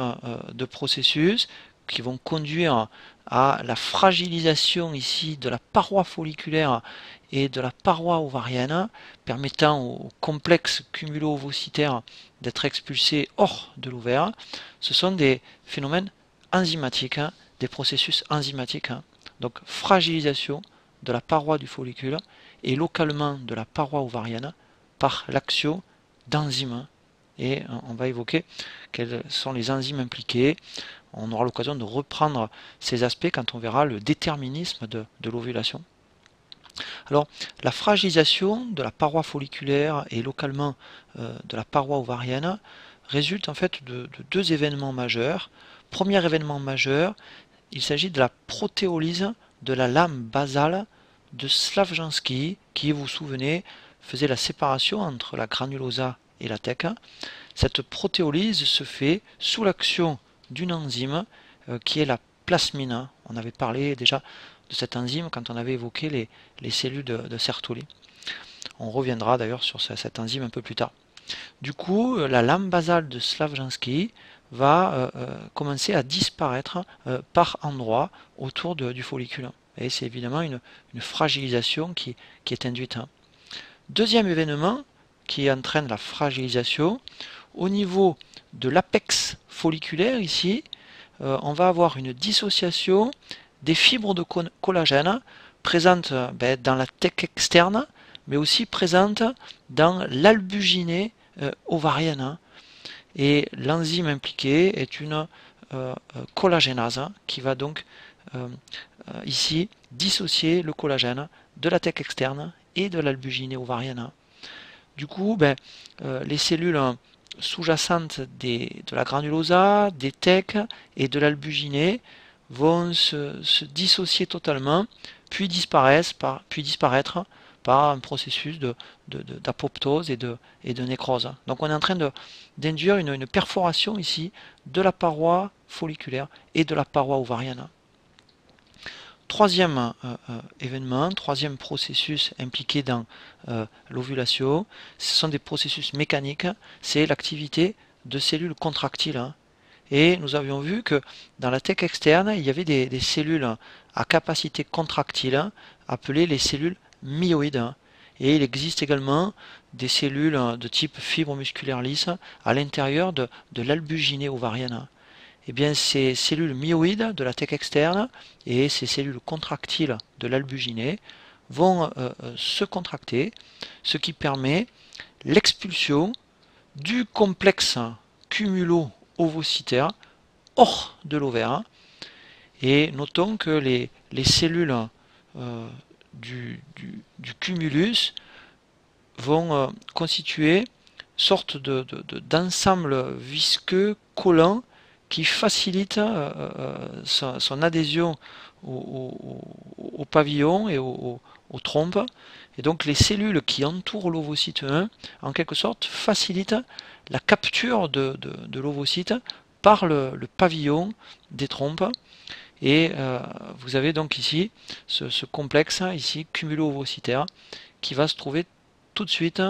de processus qui vont conduire à la fragilisation ici de la paroi folliculaire et de la paroi ovarienne, permettant au complexe cumulo-ovocytaire d'être expulsé hors de l'ovaire. Ce sont des phénomènes enzymatiques, des processus enzymatiques. Donc fragilisation de la paroi du follicule et localement de la paroi ovarienne par l'action d'enzymes. Et on va évoquer quels sont les enzymes impliquées. On aura l'occasion de reprendre ces aspects quand on verra le déterminisme de l'ovulation. Alors, la fragilisation de la paroi folliculaire et localement de la paroi ovarienne résulte en fait de deux événements majeurs. Premier événement majeur, il s'agit de la protéolyse de la lame basale de Slavjanski, qui, vous vous souvenez, faisait la séparation entre la granulosa et la thèque. Cette protéolyse se fait sous l'action d'une enzyme qui est la plasmine. On avait parlé déjà de cette enzyme quand on avait évoqué les cellules de Sertoli. On reviendra d'ailleurs sur cette enzyme un peu plus tard. Du coup, la lame basale de Slavjanski va commencer à disparaître par endroits autour du follicule. Et c'est évidemment une fragilisation qui est induite. Deuxième événement qui entraîne la fragilisation, au niveau de l'apex folliculaire ici, on va avoir une dissociation des fibres de collagène présentes dans la thèque externe, mais aussi présentes dans l'albuginée ovarienne. Et l'enzyme impliquée est une collagénase qui va donc ici dissocier le collagène de la thèque externe et de l'albuginée ovarienne. Du coup, les cellules sous-jacentes de la granulosa, des thèques et de l'albuginée vont se dissocier totalement, puis disparaître par un processus d'apoptose et de nécrose. Donc on est en train d'induire une perforation ici de la paroi folliculaire et de la paroi ovarienne. Troisième événement, troisième processus impliqué dans l'ovulation, ce sont des processus mécaniques, c'est l'activité de cellules contractiles. Et nous avions vu que dans la tête externe, il y avait des cellules à capacité contractile, appelées les cellules myoïdes. Et il existe également des cellules de type fibre musculaire lisse à l'intérieur de l'albuginée ovarienne. Eh bien, ces cellules myoïdes de la tête externe et ces cellules contractiles de l'albuginée vont se contracter, ce qui permet l'expulsion du complexe cumulo-ovocytaire hors de l'ovaire. Et notons que les cellules du cumulus vont constituer sorte d'ensemble visqueux collant qui facilite son adhésion au pavillon et aux trompes. Et donc les cellules qui entourent l'ovocyte 1, en quelque sorte, facilitent la capture de l'ovocyte par le pavillon des trompes. Et vous avez donc ici ce complexe ici cumulo-ovocytaire qui va se trouver tout de suite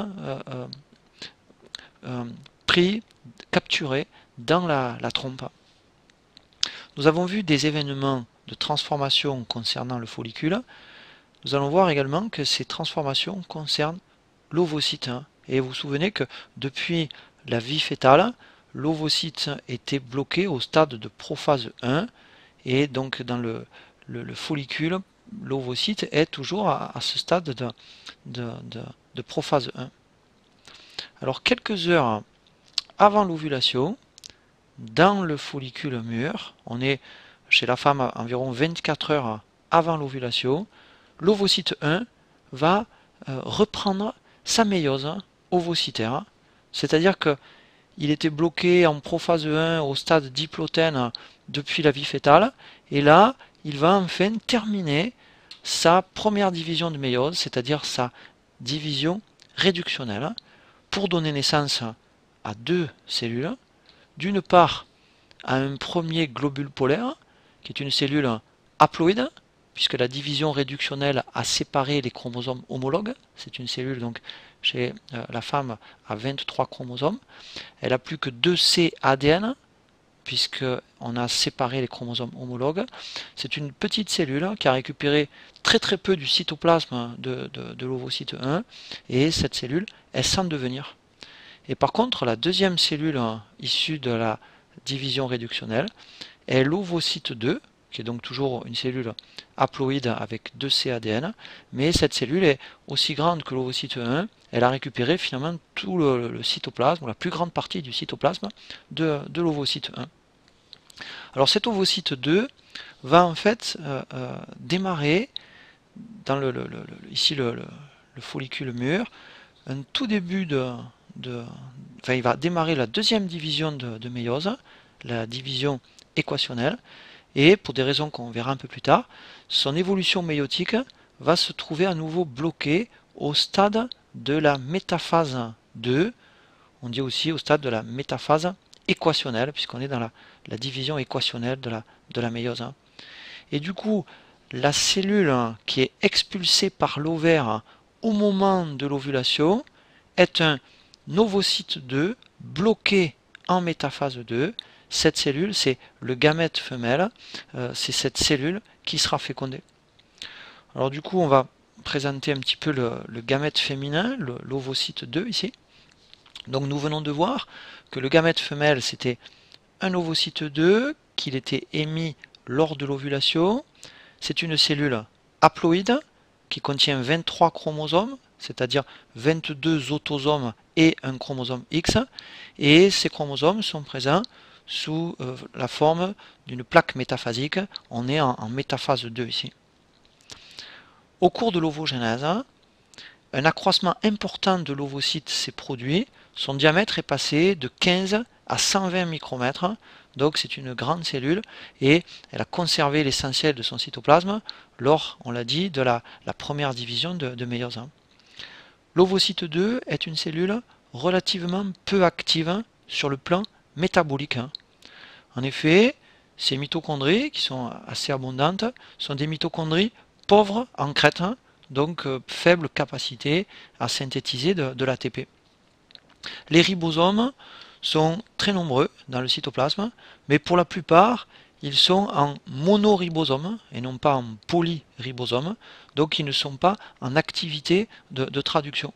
capturé dans la trompe. Nous avons vu des événements de transformation concernant le follicule. Nous allons voir également que ces transformations concernent l'ovocyte. Et vous vous souvenez que depuis la vie fœtale, l'ovocyte était bloqué au stade de prophase 1 et donc dans le follicule, l'ovocyte est toujours à ce stade de prophase 1. Alors quelques heures avant l'ovulation, dans le follicule mûr, on est chez la femme à environ 24 heures avant l'ovulation, l'ovocyte 1 va reprendre sa méiose ovocytaire, c'est-à-dire qu'il était bloqué en prophase 1 au stade diplotène depuis la vie fœtale, et là, il va enfin terminer sa première division de méiose, c'est-à-dire sa division réductionnelle, pour donner naissance à deux cellules, d'une part à un premier globule polaire, qui est une cellule haploïde, puisque la division réductionnelle a séparé les chromosomes homologues. C'est une cellule donc chez la femme à 23 chromosomes. Elle a plus que 2 C ADN, puisqu'on a séparé les chromosomes homologues. C'est une petite cellule qui a récupéré très peu du cytoplasme de l'ovocyte 1, et cette cellule est sans devenir. Et par contre, la deuxième cellule issue de la division réductionnelle est l'ovocyte 2, qui est donc toujours une cellule haploïde avec 2 C ADN, mais cette cellule est aussi grande que l'ovocyte 1, elle a récupéré finalement tout le cytoplasme, ou la plus grande partie du cytoplasme de l'ovocyte 1. Alors cet ovocyte 2 va en fait démarrer dans ici le follicule mûr, un tout début il va démarrer la deuxième division de méiose, la division équationnelle, et pour des raisons qu'on verra un peu plus tard, son évolution méiotique va se trouver à nouveau bloquée au stade de la métaphase 2, on dit aussi au stade de la métaphase équationnelle, puisqu'on est dans la division équationnelle de la méiose. Et du coup, la cellule qui est expulsée par l'ovaire au moment de l'ovulation est un ovocyte 2 bloqué en métaphase 2. Cette cellule, c'est le gamète femelle, c'est cette cellule qui sera fécondée. Alors du coup, on va présenter un petit peu le gamète féminin, l'ovocyte 2 ici. Donc nous venons de voir que le gamète femelle, c'était un ovocyte 2, qu'il était émis lors de l'ovulation. C'est une cellule haploïde qui contient 23 chromosomes, c'est-à-dire 22 autosomes et un chromosome X, et ces chromosomes sont présents sous la forme d'une plaque métaphasique. On est en métaphase 2 ici. Au cours de l'ovogénèse, un accroissement important de l'ovocyte s'est produit. Son diamètre est passé de 15 à 120 micromètres, donc c'est une grande cellule, et elle a conservé l'essentiel de son cytoplasme lors, on l'a dit, de la première division de méiose. L'ovocyte 2 est une cellule relativement peu active sur le plan métabolique. En effet, ces mitochondries, qui sont assez abondantes, sont des mitochondries pauvres en crête, donc faible capacité à synthétiser de l'ATP. Les ribosomes sont très nombreux dans le cytoplasme, mais pour la plupart, ils sont en monoribosome et non pas en polyribosome, donc ils ne sont pas en activité de traduction.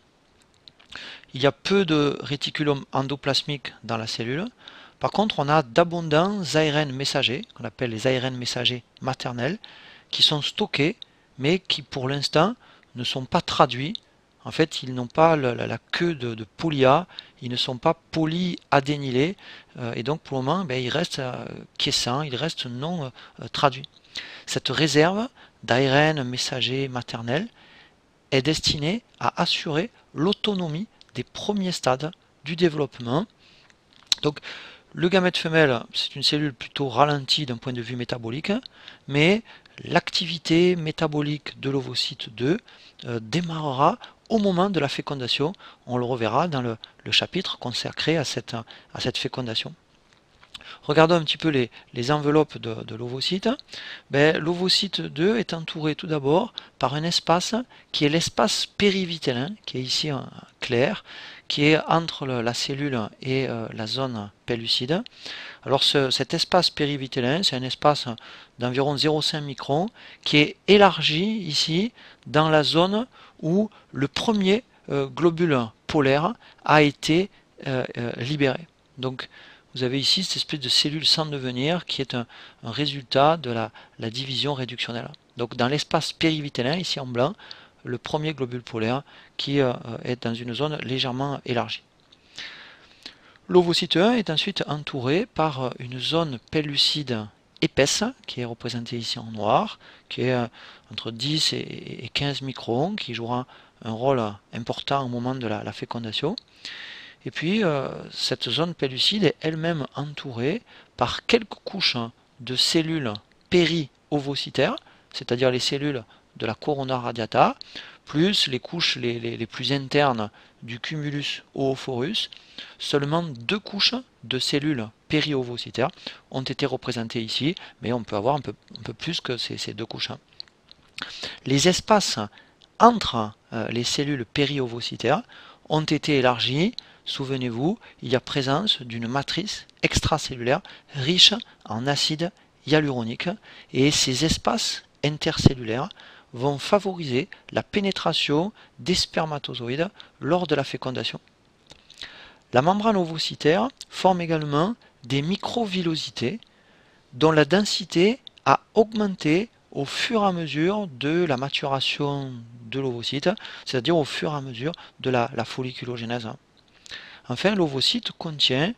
Il y a peu de réticulum endoplasmique dans la cellule. Par contre, on a d'abondants ARN messagers, qu'on appelle les ARN messagers maternels, qui sont stockés, mais qui pour l'instant ne sont pas traduits. En fait, ils n'ont pas la queue de poly-A, ils ne sont pas polyadénylés, et donc pour le moment, ils restent quiescents, ils restent non traduits. Cette réserve d'ARN messagers maternels est destinée à assurer l'autonomie des premiers stades du développement. Donc, le gamète femelle, c'est une cellule plutôt ralentie d'un point de vue métabolique, mais l'activité métabolique de l'ovocyte 2 démarrera au moment de la fécondation. On le reverra dans le chapitre consacré à cette fécondation. Regardons un petit peu les enveloppes de l'ovocyte. L'ovocyte 2 est entouré tout d'abord par un espace qui est l'espace périvitellin, qui est ici en clair, qui est entre la cellule et la zone pellucide. Alors cet espace périvitellin, c'est un espace d'environ 0,5 microns qui est élargi ici dans la zone où le premier globule polaire a été libéré. Donc vous avez ici cette espèce de cellule sans devenir qui est un résultat de la division réductionnelle. Donc dans l'espace périvitellin, ici en blanc, le premier globule polaire qui est dans une zone légèrement élargie. L'ovocyte 1 est ensuite entouré par une zone pellucide épaisse, qui est représentée ici en noir, qui est entre 10 et 15 microns, qui jouera un rôle important au moment de la fécondation. Et puis, cette zone pellucide est elle-même entourée par quelques couches de cellules péri-ovocytaires, c'est-à-dire les cellules de la corona radiata, plus les couches les plus internes du cumulus oophorus. Seulement 2 couches de cellules péri-ovocytaires ont été représentées ici, mais on peut avoir un peu plus que ces 2 couches. Les espaces entre les cellules péri-ovocytaires ont été élargis. Souvenez-vous, il y a présence d'une matrice extracellulaire riche en acide hyaluronique et ces espaces intercellulaires vont favoriser la pénétration des spermatozoïdes lors de la fécondation. La membrane ovocytaire forme également des microvillosités dont la densité a augmenté au fur et à mesure de la maturation de l'ovocyte, c'est-à-dire au fur et à mesure de la folliculogénèse. Enfin, l'ovocyte contient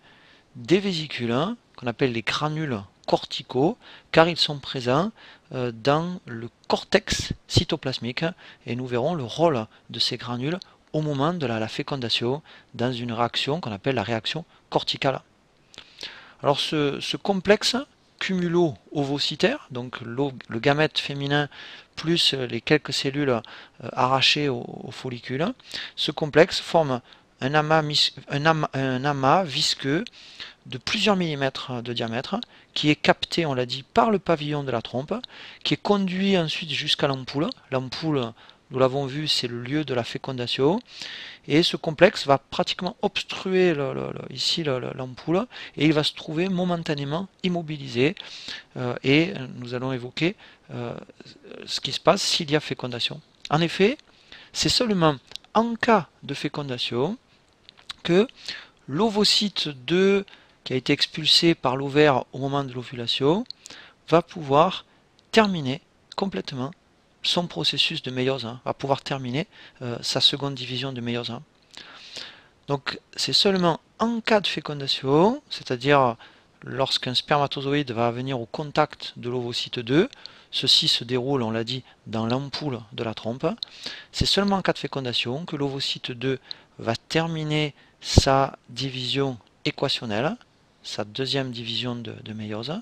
des vésicules qu'on appelle les granules corticaux, car ils sont présents dans le cortex cytoplasmique, et nous verrons le rôle de ces granules au moment de la fécondation dans une réaction qu'on appelle la réaction corticale. Alors ce complexe cumulo-ovocytaire, donc le gamète féminin plus les quelques cellules arrachées au follicule, ce complexe forme un amas visqueux de plusieurs millimètres de diamètre qui est capté, on l'a dit, par le pavillon de la trompe, qui est conduit ensuite jusqu'à l'ampoule. L'ampoule, nous l'avons vu, c'est le lieu de la fécondation. Et ce complexe va pratiquement obstruer ici l'ampoule et il va se trouver momentanément immobilisé. Et nous allons évoquer ce qui se passe s'il y a fécondation. En effet, c'est seulement en cas de fécondation que l'ovocyte 2 qui a été expulsé par l'ovaire au moment de l'ovulation va pouvoir terminer complètement son processus de méiose, va pouvoir terminer sa seconde division de méiose. Donc c'est seulement en cas de fécondation, c'est-à-dire lorsqu'un spermatozoïde va venir au contact de l'ovocyte 2, ceci se déroule, on l'a dit, dans l'ampoule de la trompe, c'est seulement en cas de fécondation que l'ovocyte 2 va terminer sa division équationnelle, sa deuxième division de méiose,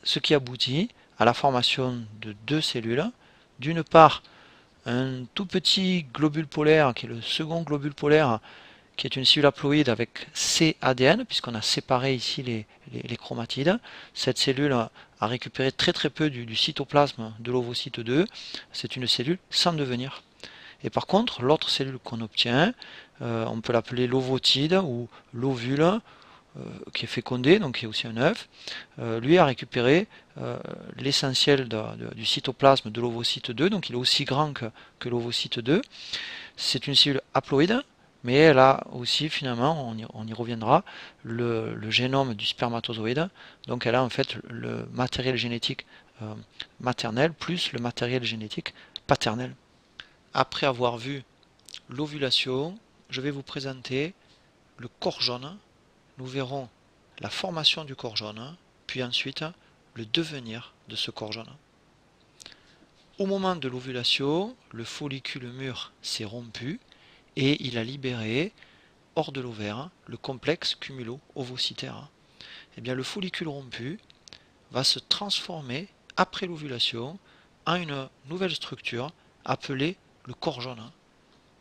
ce qui aboutit à la formation de 2 cellules, d'une part un tout petit globule polaire, qui est le second globule polaire, qui est une cellule haploïde avec cADN, puisqu'on a séparé ici les chromatides. Cette cellule a récupéré très peu du cytoplasme de l'ovocyte 2. C'est une cellule sans devenir. Et par contre, l'autre cellule qu'on obtient, on peut l'appeler l'ovotide ou l'ovule, qui est fécondé, donc qui est aussi un œuf, lui a récupéré l'essentiel du cytoplasme de l'ovocyte 2, donc il est aussi grand que l'ovocyte 2. C'est une cellule haploïde, mais elle a aussi finalement, on y reviendra, le génome du spermatozoïde, donc elle a en fait le matériel génétique maternel plus le matériel génétique paternel. Après avoir vu l'ovulation, je vais vous présenter le corps jaune. Nous verrons la formation du corps jaune, puis ensuite le devenir de ce corps jaune. Au moment de l'ovulation, le follicule mûr s'est rompu et il a libéré, hors de l'ovaire, le complexe cumulo-ovocytaire. Eh bien, le follicule rompu va se transformer, après l'ovulation, en une nouvelle structure appelée le corps jaune.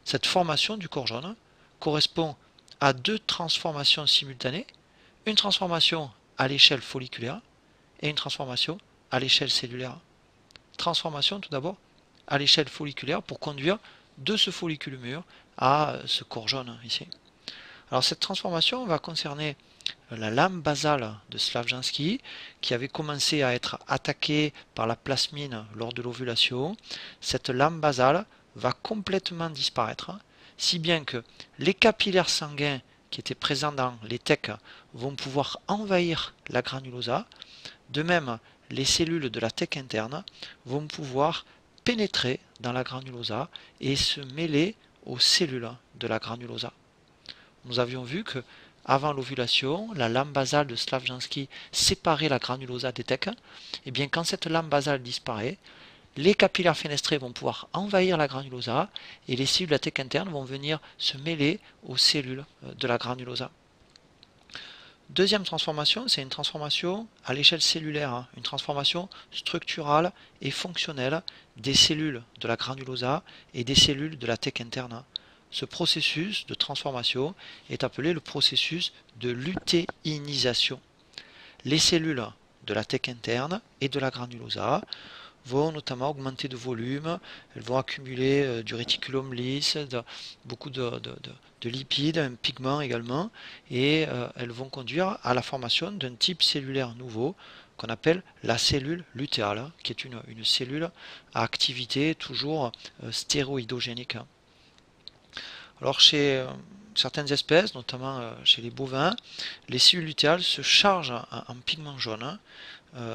Cette formation du corps jaune correspond à deux transformations simultanées, une transformation à l'échelle folliculaire et une transformation à l'échelle cellulaire. Transformation tout d'abord à l'échelle folliculaire pour conduire de ce follicule mûr à ce corps jaune ici. Alors cette transformation va concerner la lame basale de Slavjanski qui avait commencé à être attaquée par la plasmine lors de l'ovulation. Cette lame basale va complètement disparaître, si bien que les capillaires sanguins qui étaient présents dans les tecs vont pouvoir envahir la granulosa. De même, les cellules de la thèque interne vont pouvoir pénétrer dans la granulosa et se mêler aux cellules de la granulosa. Nous avions vu que avant l'ovulation, la lame basale de Slavjanski séparait la granulosa des tecs. Et bien quand cette lame basale disparaît, les capillaires fenestrés vont pouvoir envahir la granulosa et les cellules de la thèque interne vont venir se mêler aux cellules de la granulosa. Deuxième transformation, c'est une transformation à l'échelle cellulaire, une transformation structurale et fonctionnelle des cellules de la granulosa et des cellules de la thèque interne. Ce processus de transformation est appelé le processus de lutéinisation. Les cellules de la thèque interne et de la granulosa vont notamment augmenter de volume, elles vont accumuler du réticulum lisse, beaucoup de lipides, un pigment également, et elles vont conduire à la formation d'un type cellulaire nouveau qu'on appelle la cellule lutéale, qui est une cellule à activité toujours stéroïdogénique. Alors chez certaines espèces, notamment chez les bovins, les cellules lutéales se chargent en pigment jaune.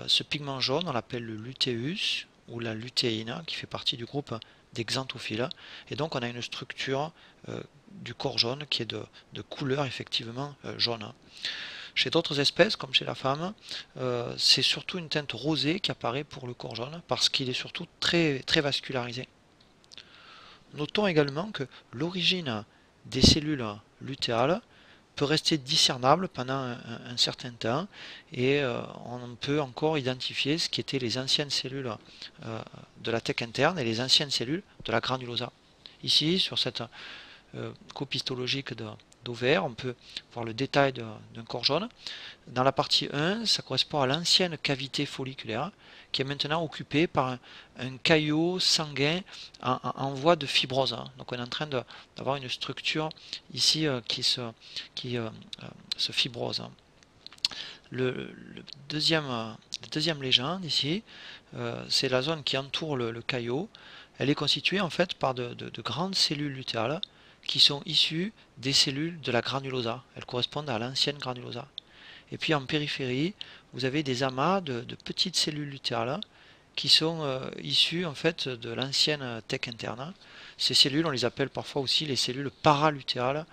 Ce pigment jaune, on l'appelle le lutéus ou la lutéine, qui fait partie du groupe des xanthophiles. Et donc on a une structure du corps jaune qui est de couleur effectivement jaune. Chez d'autres espèces, comme chez la femme, c'est surtout une teinte rosée qui apparaît pour le corps jaune parce qu'il est surtout très vascularisé. Notons également que l'origine des cellules lutéales peut rester discernable pendant un certain temps et on peut encore identifier ce qui étaient les anciennes cellules de la thèque interne et les anciennes cellules de la granulosa. Ici, sur cette copie histologique d'ovaire, on peut voir le détail d'un corps jaune. Dans la partie 1, ça correspond à l'ancienne cavité folliculaire qui est maintenant occupée par un caillot sanguin en voie de fibrose. Donc on est en train d'avoir une structure ici qui se fibrose. La deuxième légende ici, c'est la zone qui entoure le caillot. Elle est constituée en fait par de grandes cellules lutéales qui sont issues des cellules de la granulosa. Elles correspondent à l'ancienne granulosa. Et puis en périphérie, vous avez des amas de petites cellules lutéales qui sont issues en fait de l'ancienne thèque interne. Ces cellules, on les appelle parfois aussi les cellules paralutéales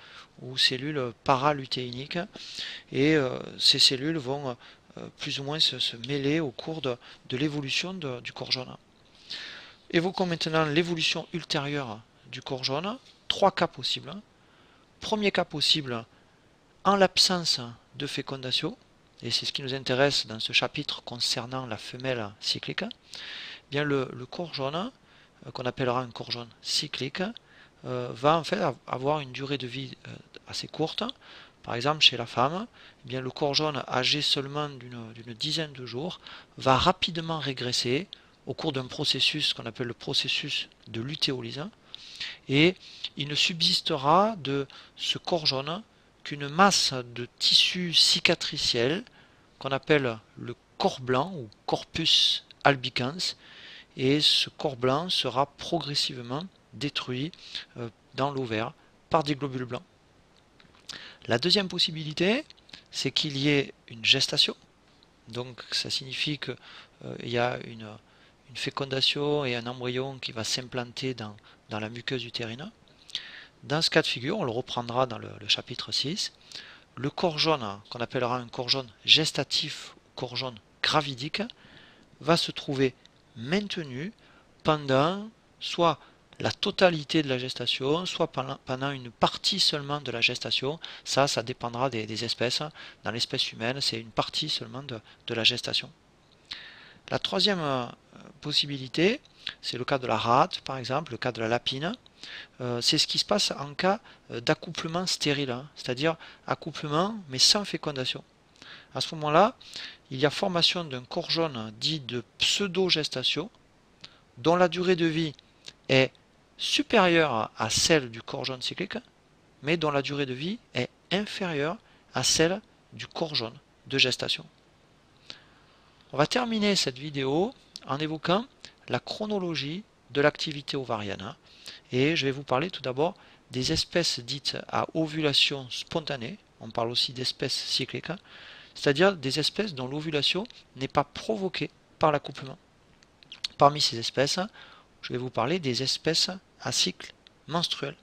ou cellules paralutéiniques. Et ces cellules vont plus ou moins se mêler au cours de l'évolution du corps jaune. Évoquons maintenant l'évolution ultérieure du corps jaune. Trois cas possibles. Premier cas possible, en l'absence de fécondation, et c'est ce qui nous intéresse dans ce chapitre concernant la femelle cyclique, bien le corps jaune qu'on appellera un corps jaune cyclique, va en fait avoir une durée de vie assez courte. Par exemple, chez la femme, eh bien, le corps jaune âgé seulement d'une dizaine de jours va rapidement régresser au cours d'un processus qu'on appelle le processus de lutéolyse, et il ne subsistera de ce corps jaune qu'une masse de tissu cicatriciel qu'on appelle le corps blanc ou corpus albicans, et ce corps blanc sera progressivement détruit dans l'ovaire par des globules blancs. La deuxième possibilité, c'est qu'il y ait une gestation. Donc ça signifie qu'il y a une fécondation et un embryon qui va s'implanter dans la muqueuse utérine. Dans ce cas de figure, on le reprendra dans le chapitre 6, le corps jaune, qu'on appellera un corps jaune gestatif ou corps jaune gravidique, va se trouver maintenu pendant soit la totalité de la gestation, soit pendant une partie seulement de la gestation. Ça dépendra des espèces. Dans l'espèce humaine, c'est une partie seulement de la gestation. La troisième possibilité, c'est le cas de la rate, par exemple, le cas de la lapine. C'est ce qui se passe en cas d'accouplement stérile, c'est-à-dire accouplement mais sans fécondation. À ce moment-là, il y a formation d'un corps jaune dit de pseudo-gestation, dont la durée de vie est supérieure à celle du corps jaune cyclique, mais dont la durée de vie est inférieure à celle du corps jaune de gestation. On va terminer cette vidéo en évoquant la chronologie de l'activité ovarienne, et je vais vous parler tout d'abord des espèces dites à ovulation spontanée. On parle aussi d'espèces cycliques, c'est-à-dire des espèces dont l'ovulation n'est pas provoquée par l'accouplement. Parmi ces espèces, je vais vous parler des espèces à cycle menstruel.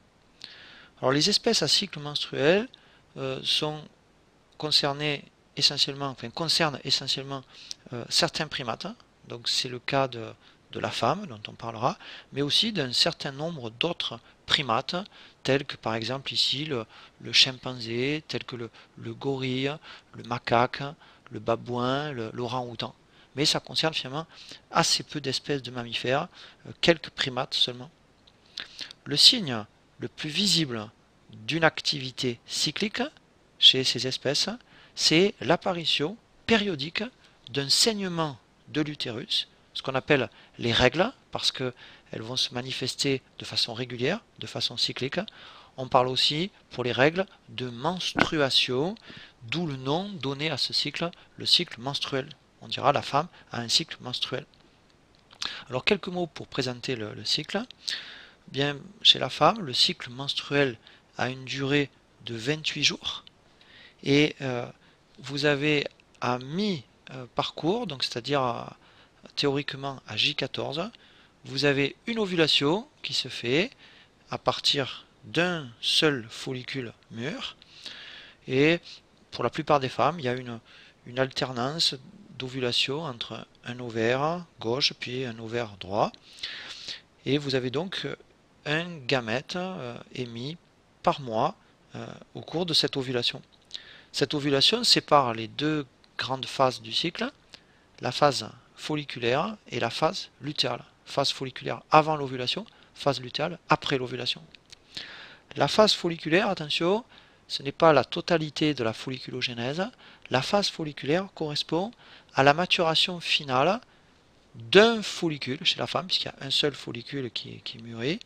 Alors les espèces à cycle menstruel concernent essentiellement certains primates, donc c'est le cas de la femme dont on parlera, mais aussi d'un certain nombre d'autres primates, tels que par exemple ici le chimpanzé, tels que le gorille, le macaque, le babouin, l'orang-outan. Mais ça concerne finalement assez peu d'espèces de mammifères, quelques primates seulement. Le signe le plus visible d'une activité cyclique chez ces espèces, c'est l'apparition périodique d'un saignement de l'utérus, ce qu'on appelle les règles, parce qu'elles vont se manifester de façon régulière, de façon cyclique. On parle aussi, pour les règles, de menstruation, d'où le nom donné à ce cycle, le cycle menstruel. On dira la femme a un cycle menstruel. Alors quelques mots pour présenter le cycle. Bien, chez la femme, le cycle menstruel a une durée de 28 jours, et vous avez à mi-parcours, donc c'est-à-dire théoriquement à J14, vous avez une ovulation qui se fait à partir d'un seul follicule mûr, et pour la plupart des femmes, il y a une alternance d'ovulation entre un ovaire gauche puis un ovaire droit, et vous avez donc un gamète émis par mois au cours de cette ovulation. Cette ovulation sépare les deux grandes phases du cycle, la phase folliculaire et la phase lutéale. Phase folliculaire avant l'ovulation, phase lutéale après l'ovulation. La phase folliculaire, attention, ce n'est pas la totalité de la folliculogénèse. La phase folliculaire correspond à la maturation finale d'un follicule chez la femme, puisqu'il y a un seul follicule qui mûrit.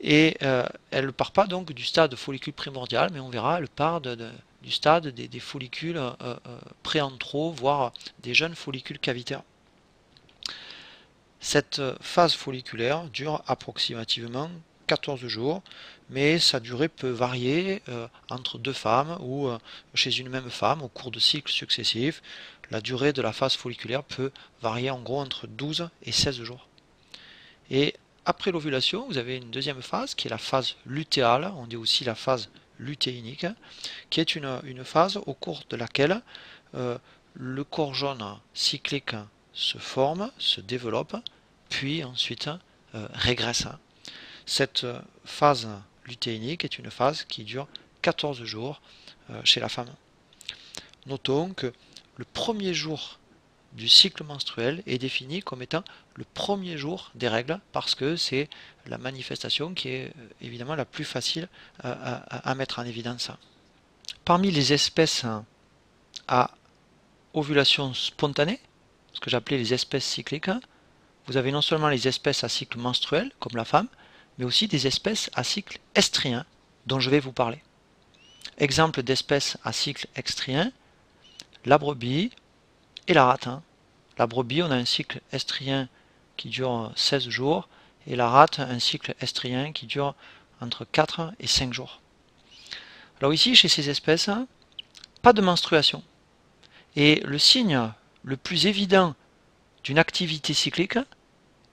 Et elle ne part pas donc du stade follicule primordial, mais on verra, elle part du stade des follicules préantraux, voire des jeunes follicules cavitaires. Cette phase folliculaire dure approximativement 14 jours, mais sa durée peut varier entre deux femmes ou chez une même femme au cours de cycles successifs. La durée de la phase folliculaire peut varier en gros entre 12 et 16 jours. Et après l'ovulation, vous avez une deuxième phase qui est la phase lutéale, on dit aussi la phase lutéinique, qui est une phase au cours de laquelle le corps jaune cyclique se forme, se développe, puis ensuite régresse. Cette phase lutéinique est une phase qui dure 14 jours chez la femme. Notons que le premier jour du cycle menstruel est défini comme étant le premier jour des règles parce que c'est la manifestation qui est évidemment la plus facile à mettre en évidence. Parmi les espèces à ovulation spontanée, ce que j'appelais les espèces cycliques, vous avez non seulement les espèces à cycle menstruel, comme la femme, mais aussi des espèces à cycle estrien, dont je vais vous parler. Exemple d'espèces à cycle estrien, la brebis et la rate. La brebis, on a un cycle estrien qui dure 16 jours, et la rate, un cycle estrien qui dure entre 4 et 5 jours. Alors ici, chez ces espèces, pas de menstruation. Et le signe le plus évident d'une activité cyclique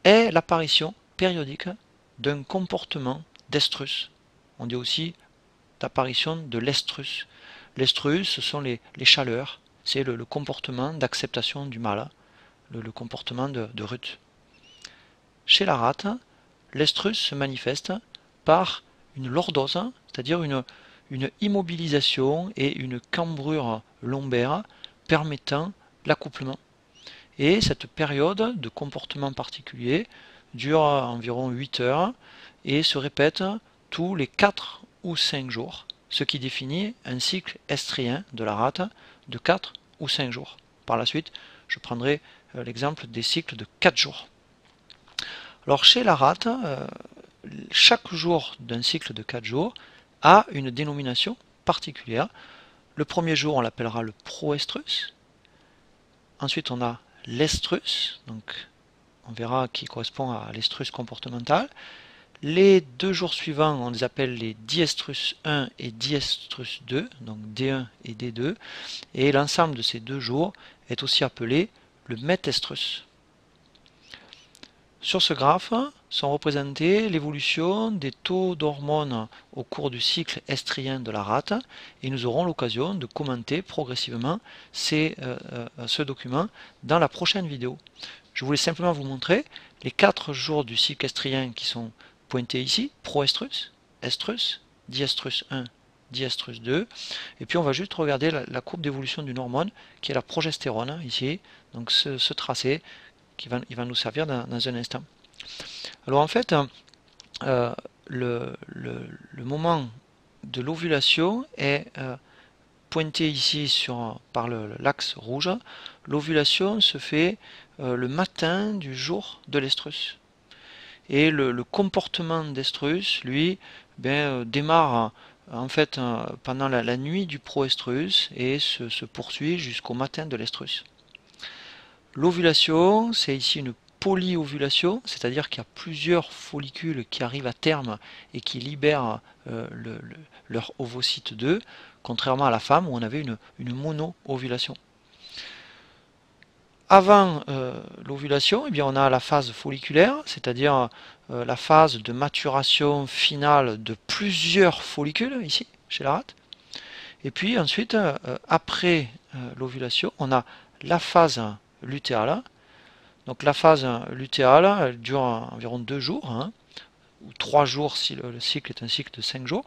est l'apparition périodique d'un comportement d'estrus. On dit aussi d'apparition de l'estrus. L'estrus, ce sont les chaleurs, c'est le comportement d'acceptation du mâle, le comportement de Ruth. Chez la rate, l'estrus se manifeste par une lordose, c'est-à-dire une immobilisation et une cambrure lombaire permettant l'accouplement. Et cette période de comportement particulier dure environ 8 heures et se répète tous les 4 ou 5 jours, ce qui définit un cycle estrien de la rate de 4 ou 5 jours. Par la suite, je prendrai l'exemple des cycles de 4 jours. Alors chez la rate, chaque jour d'un cycle de 4 jours a une dénomination particulière. Le premier jour, on l'appellera le proestrus. Ensuite, on a l'estrus, donc on verra qui correspond à l'estrus comportemental. Les 2 jours suivants, on les appelle les diestrus 1 et diestrus 2, donc D1 et D2. Et l'ensemble de ces 2 jours est aussi appelé le métestrus. Sur ce graphe sont représentés l'évolution des taux d'hormones au cours du cycle estrien de la rate et nous aurons l'occasion de commenter progressivement ce document dans la prochaine vidéo. Je voulais simplement vous montrer les 4 jours du cycle estrien qui sont pointés ici, proestrus, estrus, diestrus 1, diestrus 2, et puis on va juste regarder la courbe d'évolution d'une hormone qui est la progestérone ici, donc ce tracé il va nous servir dans un instant. Alors en fait, le moment de l'ovulation est pointé ici par l'axe rouge. L'ovulation se fait le matin du jour de l'estrus. Et le comportement d'estrus, lui, démarre en fait pendant la nuit du proestrus et se poursuit jusqu'au matin de l'estrus. L'ovulation, c'est ici une polyovulation, c'est-à-dire qu'il y a plusieurs follicules qui arrivent à terme et qui libèrent leur ovocyte 2, contrairement à la femme où on avait une mono-ovulation. Avant l'ovulation, on a la phase folliculaire, c'est-à-dire la phase de maturation finale de plusieurs follicules, ici, chez la rate. Et puis ensuite, après l'ovulation, on a la phase lutéale. Donc la phase lutéale, elle dure environ 2 jours, ou 3 jours si le cycle est un cycle de 5 jours.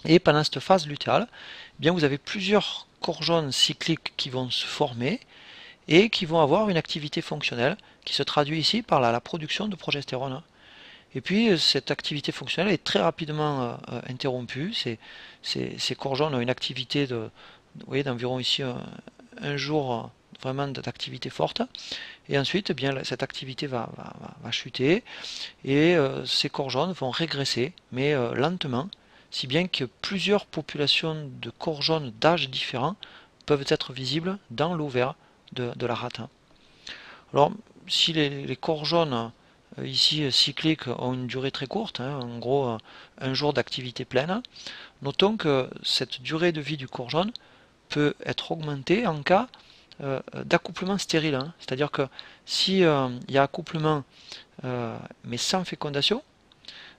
Et pendant cette phase lutéale, vous avez plusieurs chorjones cycliques qui vont se former et qui vont avoir une activité fonctionnelle qui se traduit ici par la production de progestérone. Et puis cette activité fonctionnelle est très rapidement interrompue. Ces chorjones ont une activité d'environ ici un jour vraiment d'activité forte, et ensuite cette activité va chuter et ces chorjones vont régresser, mais lentement, si bien que plusieurs populations de chorjones d'âge différents peuvent être visibles dans l'ovaire de la rate. Alors si les chorjones ici cycliques ont une durée très courte, en gros un jour d'activité pleine, notons que cette durée de vie du chorjone peut être augmentée en cas d'accouplement stérile, c'est-à-dire que si il y a accouplement mais sans fécondation,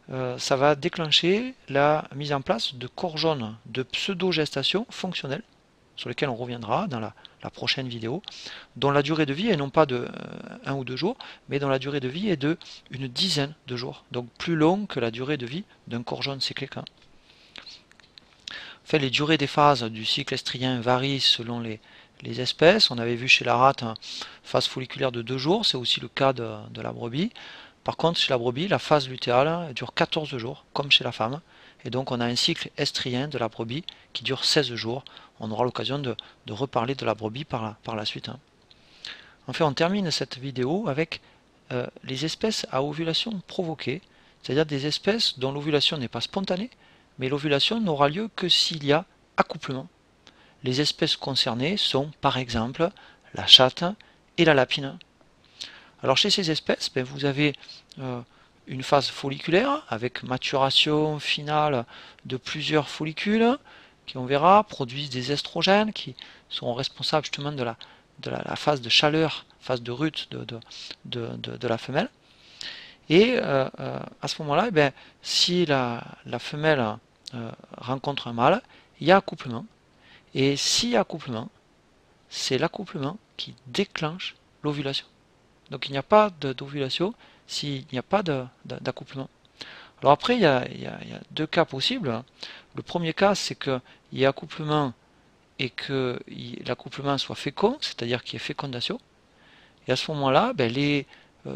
ça va déclencher la mise en place de chorjones de pseudo-gestation fonctionnelle, sur lesquels on reviendra dans la prochaine vidéo, dont la durée de vie est non pas de 1 ou 2 jours, mais dont la durée de vie est de une dizaine de jours, donc plus long que la durée de vie d'un chorjone cyclique. En fait, les durées des phases du cycle estrien varient selon les les espèces. On avait vu chez la rate phase folliculaire de 2 jours, c'est aussi le cas de la brebis. Par contre, chez la brebis, la phase lutéale dure 14 jours, comme chez la femme. Et donc on a un cycle estrien de la brebis qui dure 16 jours. On aura l'occasion de reparler de la brebis par la suite. Enfin, on termine cette vidéo avec les espèces à ovulation provoquée, c'est-à-dire des espèces dont l'ovulation n'est pas spontanée, mais l'ovulation n'aura lieu que s'il y a accouplement. Les espèces concernées sont par exemple la chatte et la lapine. Alors chez ces espèces, vous avez une phase folliculaire avec maturation finale de plusieurs follicules qui, on verra, produisent des estrogènes qui sont responsables justement de la phase de chaleur, phase de rut de la femelle. Et à ce moment-là, si la femelle rencontre un mâle, il y a accouplement. Et s'il y a accouplement, c'est l'accouplement qui déclenche l'ovulation. Donc il n'y a pas d'ovulation s'il n'y a pas d'accouplement. Alors après, il y a 2 cas possibles. Le premier cas, c'est qu'il y ait accouplement et que l'accouplement soit fécond, c'est-à-dire qu'il y ait fécondation. Et à ce moment-là, les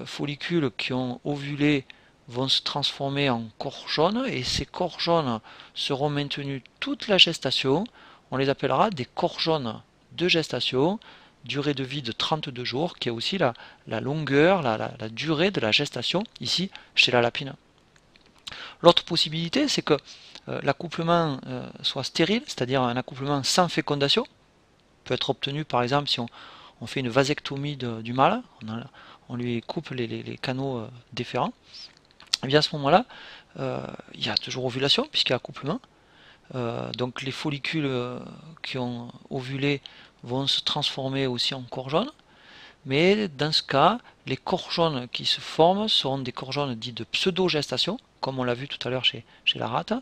follicules qui ont ovulé vont se transformer en corps jaunes, et ces corps jaunes seront maintenus toute la gestation. On les appellera des corps jaunes de gestation, durée de vie de 32 jours, qui est aussi la longueur, la durée de la gestation, ici, chez la lapine. L'autre possibilité, c'est que l'accouplement soit stérile, c'est-à-dire un accouplement sans fécondation, peut être obtenu par exemple si on fait une vasectomie du mâle, on lui coupe les canaux déférents. Et bien à ce moment-là, il y a toujours ovulation puisqu'il y a accouplement. Donc les follicules qui ont ovulé vont se transformer aussi en corps jaunes. Mais dans ce cas, les corps jaunes qui se forment seront des corps jaunes dits de pseudo-gestation, comme on l'a vu tout à l'heure chez la rate.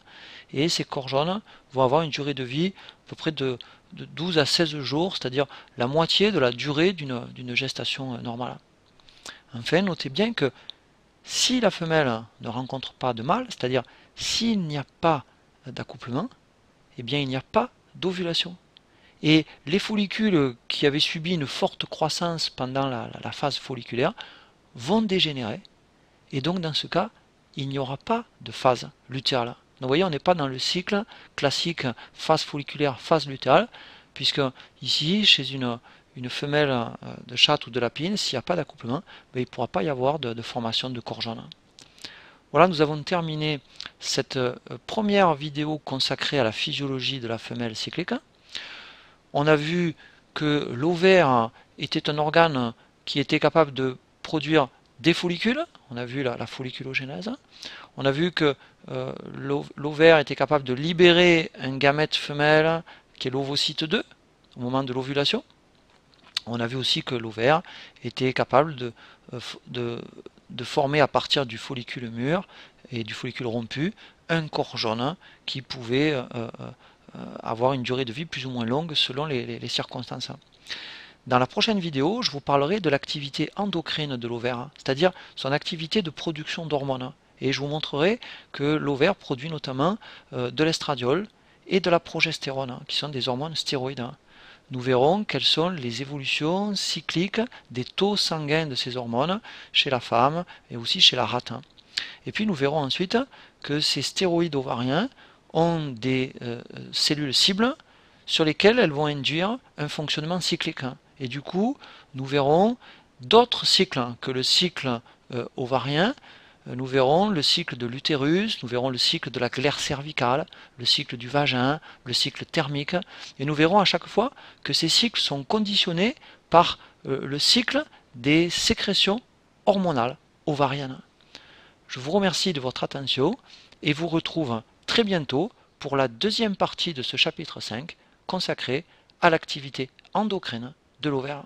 Et ces corps jaunes vont avoir une durée de vie à peu près de 12 à 16 jours, c'est-à-dire la moitié de la durée d'une gestation normale. Enfin, notez bien que si la femelle ne rencontre pas de mâle, c'est-à-dire s'il n'y a pas d'accouplement, eh bien il n'y a pas d'ovulation. Et les follicules qui avaient subi une forte croissance pendant la phase folliculaire vont dégénérer. Et donc dans ce cas, il n'y aura pas de phase lutéale. Donc vous voyez, on n'est pas dans le cycle classique phase folliculaire, phase lutéale, puisque ici, chez une femelle de chatte ou de lapine, s'il n'y a pas d'accouplement, il ne pourra pas y avoir de formation de corps jaune. Voilà, nous avons terminé cette première vidéo consacrée à la physiologie de la femelle cyclique. On a vu que l'ovaire était un organe qui était capable de produire des follicules. On a vu la folliculogénèse. On a vu que l'ovaire était capable de libérer un gamète femelle qui est l'ovocyte 2 au moment de l'ovulation. On a vu aussi que l'ovaire était capable de former à partir du follicule mûr et du follicule rompu un corps jaune qui pouvait avoir une durée de vie plus ou moins longue selon les circonstances. Dans la prochaine vidéo, je vous parlerai de l'activité endocrine de l'ovaire, c'est-à-dire son activité de production d'hormones. Et je vous montrerai que l'ovaire produit notamment de l'estradiol et de la progestérone, qui sont des hormones stéroïdes. Nous verrons quelles sont les évolutions cycliques des taux sanguins de ces hormones chez la femme et aussi chez la rate. Et puis nous verrons ensuite que ces stéroïdes ovariens ont des cellules cibles sur lesquelles elles vont induire un fonctionnement cyclique. Et du coup, nous verrons d'autres cycles que le cycle ovarien. Nous verrons le cycle de l'utérus, nous verrons le cycle de la glaire cervicale, le cycle du vagin, le cycle thermique, et nous verrons à chaque fois que ces cycles sont conditionnés par le cycle des sécrétions hormonales ovariennes. Je vous remercie de votre attention et vous retrouve très bientôt pour la deuxième partie de ce chapitre 5 consacré à l'activité endocrine de l'ovaire.